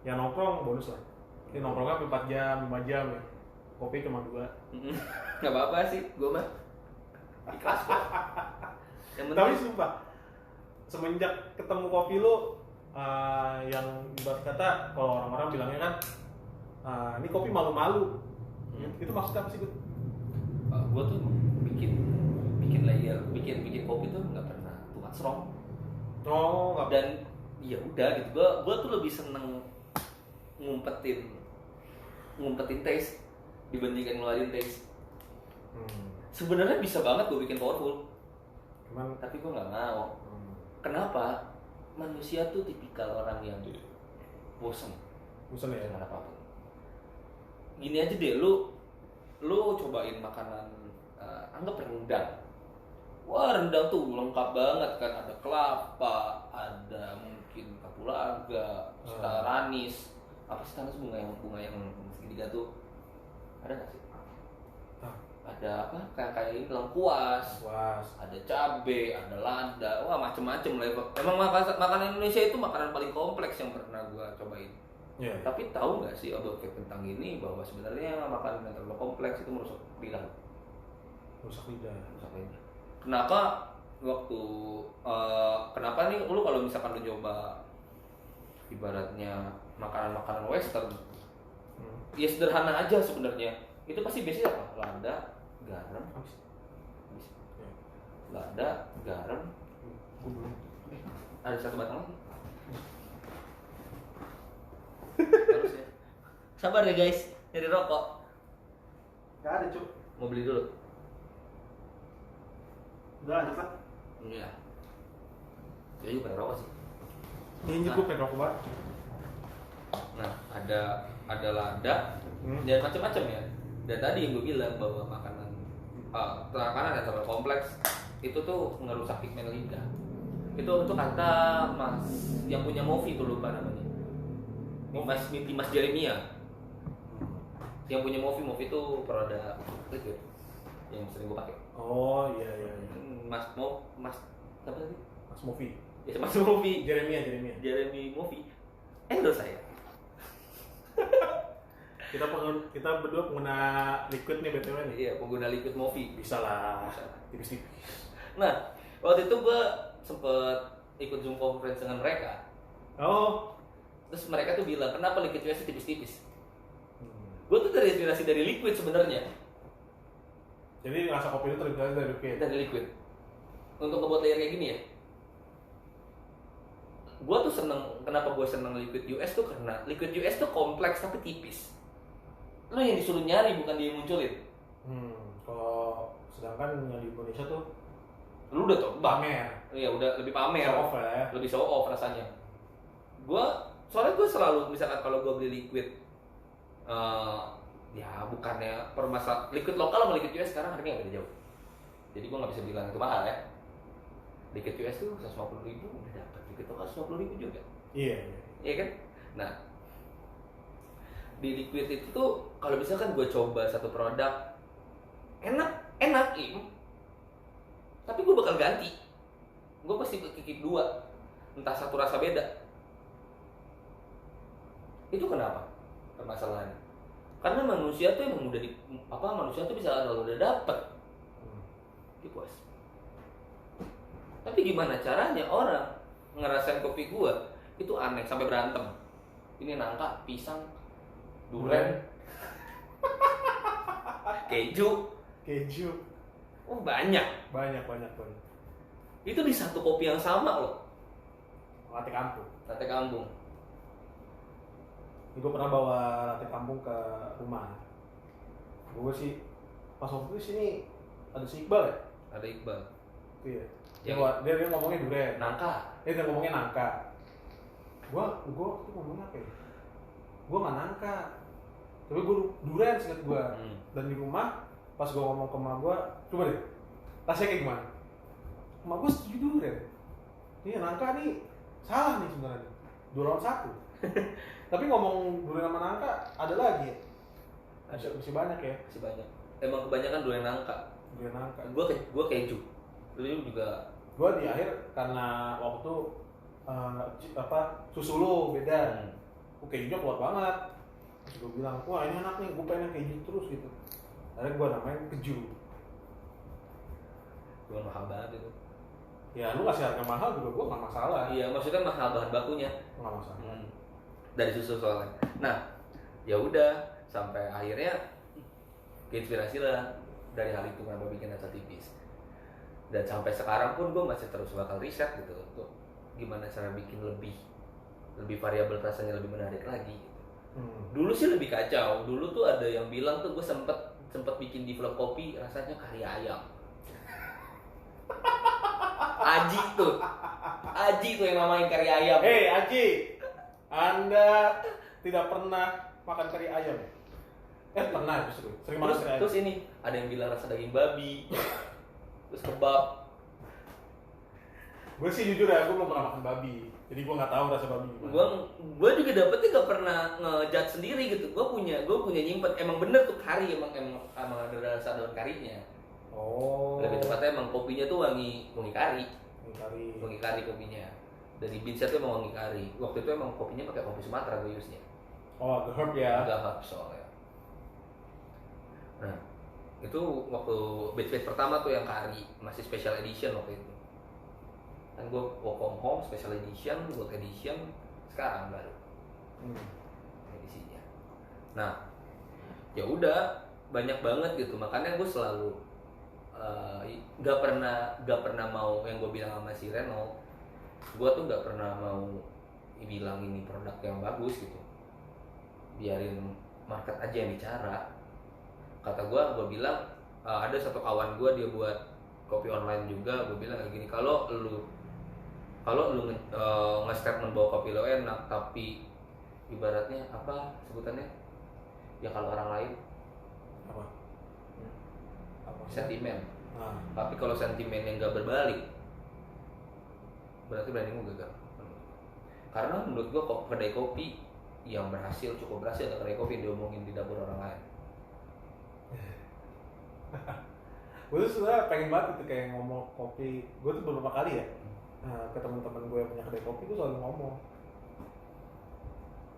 Yang nongkrong bonus lah. Ini nongkrongnya 4 jam, 5 jam ya. Kopi cuma 2. Gak apa-apa sih, gue mah ikhlas kok. Tapi sumpah, semenjak ketemu kopi lo, yang ibarat kata kalau orang-orang bilangnya kan, ini kopi malu-malu. Itu maksudnya apa sih gue? Gue tuh bikin layer, bikin kopi tuh nggak pernah too much wrong. Oh, nggak. Dan ya udah gitu, gue tuh lebih seneng ngumpetin taste dibandingkan ngeluarin taste. Sebenarnya bisa banget gue bikin powerful, tapi gue nggak mau. Kenapa? Manusia tuh tipikal orang yang bosan ya dengan apapun. Gini aja deh, lu cobain makanan, anggap rendang. Wah, rendang tuh lengkap banget kan, ada kelapa, ada mungkin kapulaga, staranis, apa sih bunga yang segitiga tuh, ada nggak sih? Ada apa? Kayak ini lengkuas, ada cabe, ada lada, wah macem-macem lah. Emang makanan Indonesia itu makanan paling kompleks yang pernah gua cobain. Yeah. Tapi tahu nggak sih about tentang ini bahwa sebenarnya makanan yang terlalu kompleks itu merusak lidah. Kenapa kenapa nih lu kalau misalkan lu coba ibaratnya makanan western, ya sederhana aja sebenarnya. Itu pasti biasanya apa? Lada, garam, lada, garam. Ada satu batang lagi. Harus ya. Sabar ya guys, nyari rokok. Gak ada cuk. Mau beli dulu. Udah ada pak. Iya. Dia juga pengen rokok sih. Ini gue pengen rokok banget. Nah, ada lada dan macam-macam ya. Dan tadi yang gue bilang bahwa makanan yang terlalu kompleks itu tuh ngerusak pigmen lidah. Itu kata Mas yang punya Movi tuh, lupa namanya. Mas Jeremia. Yang punya Movi itu produk liquid yang sering gue pakai. Oh iya. Mas apa tadi? Mas Movi. Ya, Mas Movi. Jeremy Movi. Endorse saya. Kita berdua pengguna liquid nih BTW nih. Iya, pengguna liquid Movi. Bisa lah. Tipis-tipis. Nah, waktu itu gue sempet ikut Zoom conference dengan mereka. Oh. Terus mereka tuh bilang, kenapa liquid US tipis-tipis? Gue tuh terinspirasi dari liquid sebenarnya. Jadi rasa kopi itu terinspirasi dari liquid? Dari liquid. Untuk ngebuat layer kayak gini ya. Gue tuh kenapa gue seneng liquid US tuh karena liquid US tuh kompleks tapi tipis. Lo yang disuruh nyari, bukan dia yang munculin. Kalau sedangkan yang di Indonesia tuh lu udah tau, pamer. Iya, udah lebih pamer. Show off ya. Lebih show off rasanya. Soalnya gue selalu, misalkan kalau gue beli liquid, ya bukannya permasalahan liquid lokal sama liquid US sekarang harganya beda jauh. Jadi gue nggak bisa bilang itu mahal ya. Liquid US tuh 150.000 udah dapat, liquid lokal 150.000 juga. Iya kan? Nah, di liquid itu tuh kalau misalkan gue coba satu produk enak, tapi gue bakal ganti. Gue pasti kikip 2, entah satu rasa beda. Itu kenapa? Permasalahannya. Karena manusia tuh emang manusia tuh bisa kalau udah dapet. Puas. Tapi gimana caranya orang ngerasain kopi gue itu aneh sampai berantem. Ini nangka, pisang, durian, keju. Oh banyak. Itu di satu kopi yang sama loh. Latte kampung. Gue pernah bawa latte kampung ke rumah. Gue sih pas waktu itu sini ada si Iqbal ya. Ada Iqbal. Iya. Dia ngomongnya durian. Nangka. Dia ngomongnya nangka. Gua tuh ngomongnya apa ya? Gua nggak nangka. Tapi gue durian seingat gue. Dan di rumah pas gue ngomong ke emak gue, coba deh rasanya kayak gimana. Emak gue setuju durian. Ini nangka nih salah nih sebenarnya, 2 lawan 1. Tapi ngomong durian sama nangka ada lagi ya? Masih banyak ya? Masih banyak. Emang kebanyakan durian nangka. Durian nangka. Gue keju. Lu juga. Gue di akhir karena waktu susu lo beda. Kejunya kuat banget. Terus gue bilang, wah ini enak nih, gue pengen keju terus gitu. Akhirnya gue namain keju. Gue mahal banget itu. Ya lu kasih harga mahal juga gue gak masalah. Iya, maksudnya mahal bahan bakunya. Gak masalah. Dari susu soalnya. Nah, ya udah sampai akhirnya keinspirasi lah dari hal itu kenapa bikin rasa tipis. Dan sampai sekarang pun gue masih terus bakal riset gitu untuk gimana cara bikin lebih variabel rasanya, lebih menarik lagi gitu. Dulu sih lebih kacau. Dulu tuh ada yang bilang tuh gue sempet bikin develop kopi rasanya kari ayam. Aji tuh yang namain kari ayam. Hei Aji, Anda tidak pernah makan kari ayam? Pernah justru. Sering makan kari ayam. Terus ini ada yang bilang rasa daging babi. Terus kebab. Gue sih jujur ya, gue belum pernah makan babi. Jadi gue nggak tahu rasa babi gimana. Gue juga dapetnya nggak pernah ngejudge sendiri gitu. Gue punya nyimpen. Emang bener tuh kari, emang ada rasa daun karinya. Oh. Lebih tepatnya emang kopinya tuh wangi kari. Wangi kari kopinya. Dari beansnya tuh emang wangi kari. Waktu itu emang kopinya pakai kopi Sumatera gue use-nya. Oh, agak herb ya. Agak herb soalnya. Nah, itu waktu batch pertama tuh yang kari, masih special edition waktu itu. Kan gue work from home, special edition, gold edition, sekarang baru edisinya. Nah, ya udah banyak banget gitu, makanya gue selalu nggak pernah mau yang gue bilang sama si Reno, gue tuh nggak pernah mau bilang ini produk yang bagus gitu, biarin market aja yang bicara. Kata gue bilang ada satu kawan gue dia buat kopi online juga, gue bilang kayak gini, kalau lu nge-statement bahwa kopi lo enak tapi ibaratnya apa sebutannya ya, kalau orang lain apa sentimen. Tapi kalau sentimennya nggak berbalik berarti brandingmu gagal. Karena menurut gue kedai kopi yang cukup berhasil adalah kedai kopi yang diomongin di dapur orang lain. Gue tuh sebenarnya pengen banget gitu kayak ngomong kopi. Gue tuh beberapa kali ya ke teman-teman gue yang punya kedai kopi tuh selalu ngomong,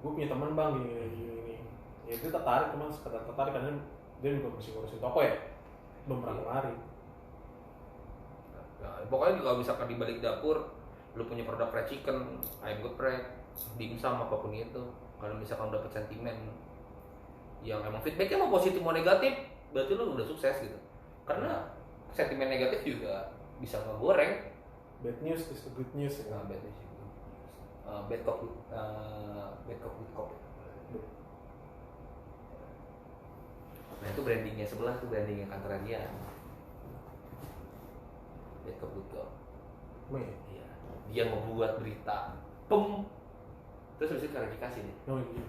gue punya teman bang gini. Ya itu tertarik, cuma sekedar tertarik karena dia juga mesti ngurusin toko ya, belum pernah kemari. Nah, pokoknya kalau misalkan di balik dapur lu punya produk fried chicken, ayam geprek, dimsum apapun itu, kalau misalkan dapat sentimen yang emang feedbacknya mau positif mau negatif, berarti lu udah sukses gitu. Karena sentimen negatif juga bisa ngegoreng. Bad news is the good news ya. Bad news itu. Bad cop good cop. Nah itu brandingnya sebelah tuh, brandingnya kantor dia. Bad cop good cop. Iya. Dia membuat berita, terus habis itu klarifikasi nih. Oh iya.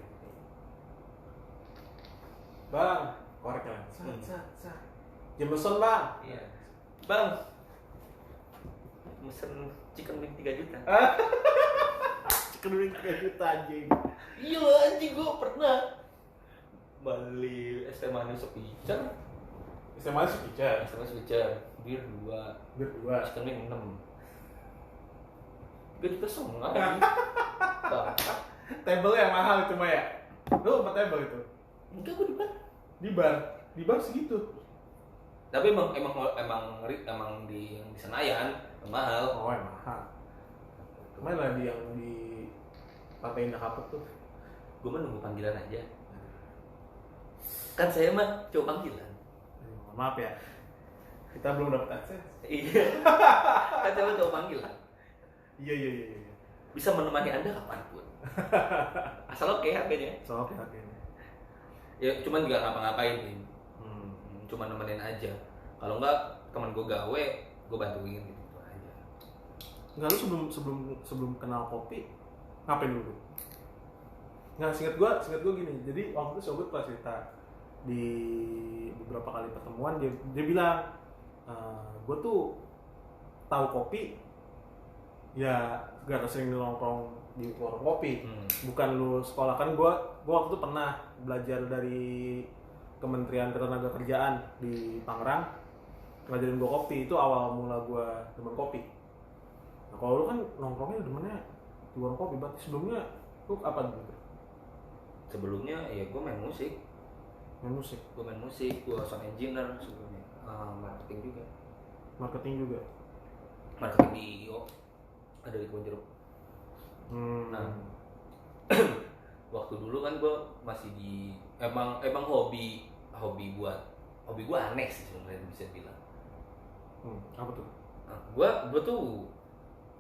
Bang, korek kan? Sat. Jameson bang. Iya. Bang, mesen chicken wing 3 juta. Chicken wing 3 juta anjing. Iya anjing, gue pernah beli es teh manis sepicer. Es teh manis sepicer. Bir 2. Chicken wing 6. Gue juga Table yang mahal cuma ya? Lu apa table itu? Enggak, gue di bar segitu. Tapi emang di yang di Senayan mahal. Oh, mahal. Kemarin lagi yang di Pantai Indah Kapuk tuh. Gue mah nunggu panggilan aja. Kan saya mah coba panggilan. Maaf ya, kita belum dapat akses. Iya. Kan saya mah coba panggilan. Iya. Bisa menemani Anda kapanpun. Asal oke harganya. Ya cuman nggak ngapa-ngapain nih. Cuma nemenin aja. Kalau enggak teman gue gawe, gue bantuin gitu aja. Enggak, lu sebelum kenal kopi ngapain dulu? Nggak, singkat gue gini. Jadi waktu itu Sogut pas cerita di beberapa kali pertemuan dia bilang, gue tuh tahu kopi ya gara sering nongkrong di warung kopi, bukan lu sekolah. Kan gue waktu itu pernah belajar dari Kementerian Ketenagakerjaan di Tangerang, ngajarin gue kopi. Itu awal mula gue demen kopi. Nah kalau lu kan nongkrongnya demennya di warung kopi, berarti sebelumnya lu apa gitu? Sebelumnya ya gue main musik. Gue main musik, gue sound engineer sebelumnya. Marketing juga. Marketing di IO, ada di Kebon Jeruk. Nah, waktu dulu kan gue masih di emang hobi gue aneh sih sebenarnya bisa bilang. Apa tuh? Nah, gue tuh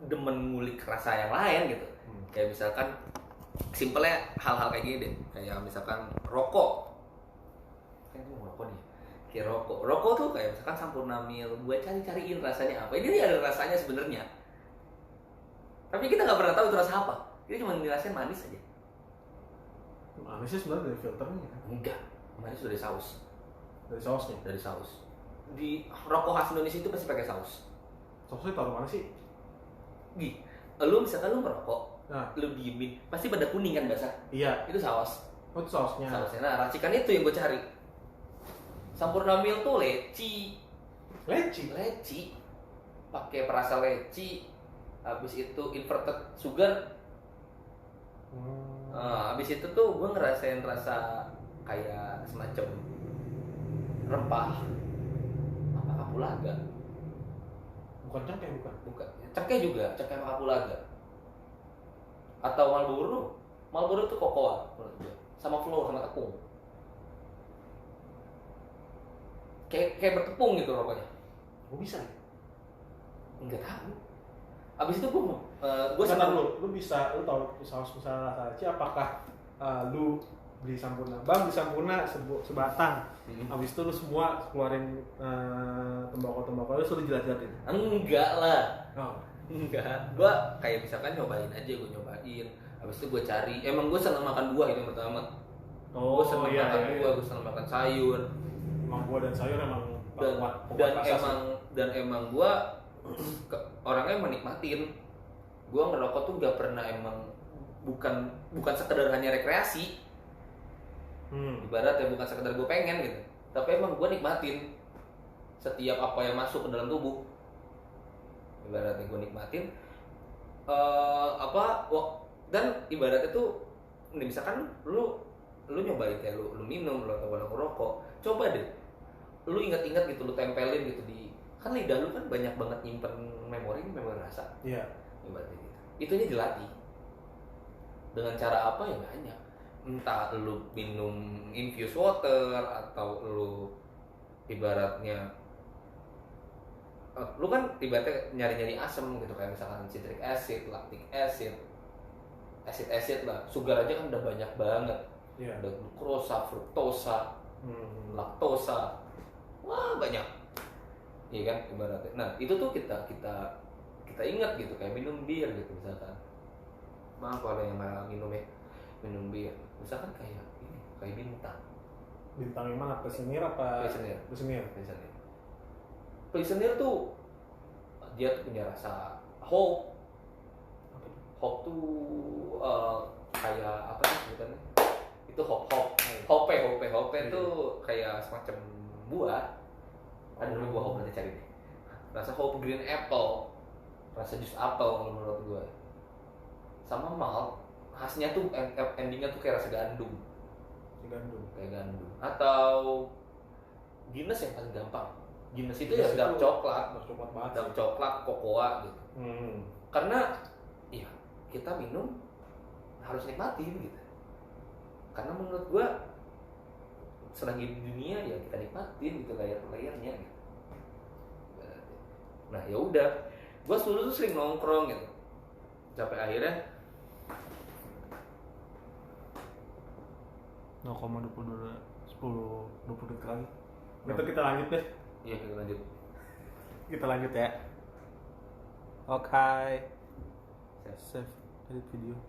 demen ngulik rasa yang lain gitu. Kayak misalkan simpelnya hal-hal kayak gini deh, kayak misalkan rokok. Kan itu rokok nih. Kayak rokok tuh kayak misalkan Sampurna Mil, gue cariin rasanya apa. Ini ada rasanya sebenarnya. Tapi kita nggak pernah tahu itu rasa apa. Kita cuma ngerasain manis aja. Manisnya sebenarnya dari filternya? Enggak, manis itu dari saus. Dari sausnya? Dari saus. Di rokok khas Indonesia itu pasti pakai saus. Sausnya taruh mana sih? Lu misalkan lu merokok, lu diemin, pasti pada kuning kan basah? Iya. Itu saus. Oh itu sausnya? Sausnya, nah racikan itu yang gue cari. Sampurna Mil tuh leci. Pakai perasa leci. Habis itu inverted sugar. Habis itu tuh gue ngerasain rasa kayak semacam rempah. Apa kapulaga? Bukan cengkeh, bukan. Cengkeh juga, cengkeh sama kapulaga. Atau Marlboro tuh kokoa menurut gue. Sama flour sama tepung. Kayak bertepung gitu rokoknya. Gue bisa? Enggak tahu. Abis itu gue senang lu tahu saus misalnya rasa leci, apakah lu beli Sampurna, bang beli Sampurna sebatang, abis itu lu semua keluarin tembakau itu lu jilat-jilatin? Enggak lah. Enggak. Gue kayak misalkan nyobain aja, abis itu gue cari, emang gue senang makan buah itu yang pertama. Gue senang makan buah, gue senang makan sayur. Emang buah dan sayur emang dan emang gue orangnya menikmatin. Gue ngerokok tuh gak pernah emang bukan sekedar hanya rekreasi. Ibaratnya bukan sekedar gue pengen gitu, tapi emang gue nikmatin setiap apa yang masuk ke dalam tubuh. Ibaratnya gue nikmatin dan ibaratnya tuh misalkan lu nyobain kayak lu minum, lu atau ngerokok, coba deh lu ingat-ingat gitu, lu tempelin gitu di kan lidah lu kan banyak banget nyimpen memori rasa. Iya. Ibaratnya gitu. Itunya dilatih. Dengan cara apa ya banyak. Entah lu minum infused water atau lu ibaratnya lu kan ibaratnya nyari-nyari asam gitu, kayak misalkan citric acid, lactic acid, acid lah. Sugar aja kan udah banyak banget. Yeah. Ada glukosa, fruktosa, laktosa. Wah, banyak. Iya kan ibaratnya. Nah, itu tuh kita ingat gitu, kayak minum bir gitu misalkan. Maaf kalau yang minum bir. Misalkan kayak bintang. Bintang yang mana? Prisoner apa? Prisoner tuh dia tuh punya rasa hope. Hope tuh kayak apa sih sebutannya? Itu hope tuh kayak semacam buah. Ada dulu buah hope, nanti cari deh. Rasa hope green apple, rasa jus apel kalau menurut gue. Sama malt, khasnya tuh endingnya tuh kayak rasa gandum. Kayak gandum. Atau Guinness yang paling gampang. Guinness itu ya dark coklat banget. Dark coklat, kokoa gitu. Karena ya kita minum harus nikmatin gitu. Karena menurut gue selagi di dunia ya kita nikmatin gitu layer-layernya gitu. Nah ya udah, gue dulu tuh sering nongkrong gitu. Sampai akhirnya 0,22 10-20 detik lagi. Itu kita lanjut deh. Iya, kita lanjut ya. Oke. Save edit video.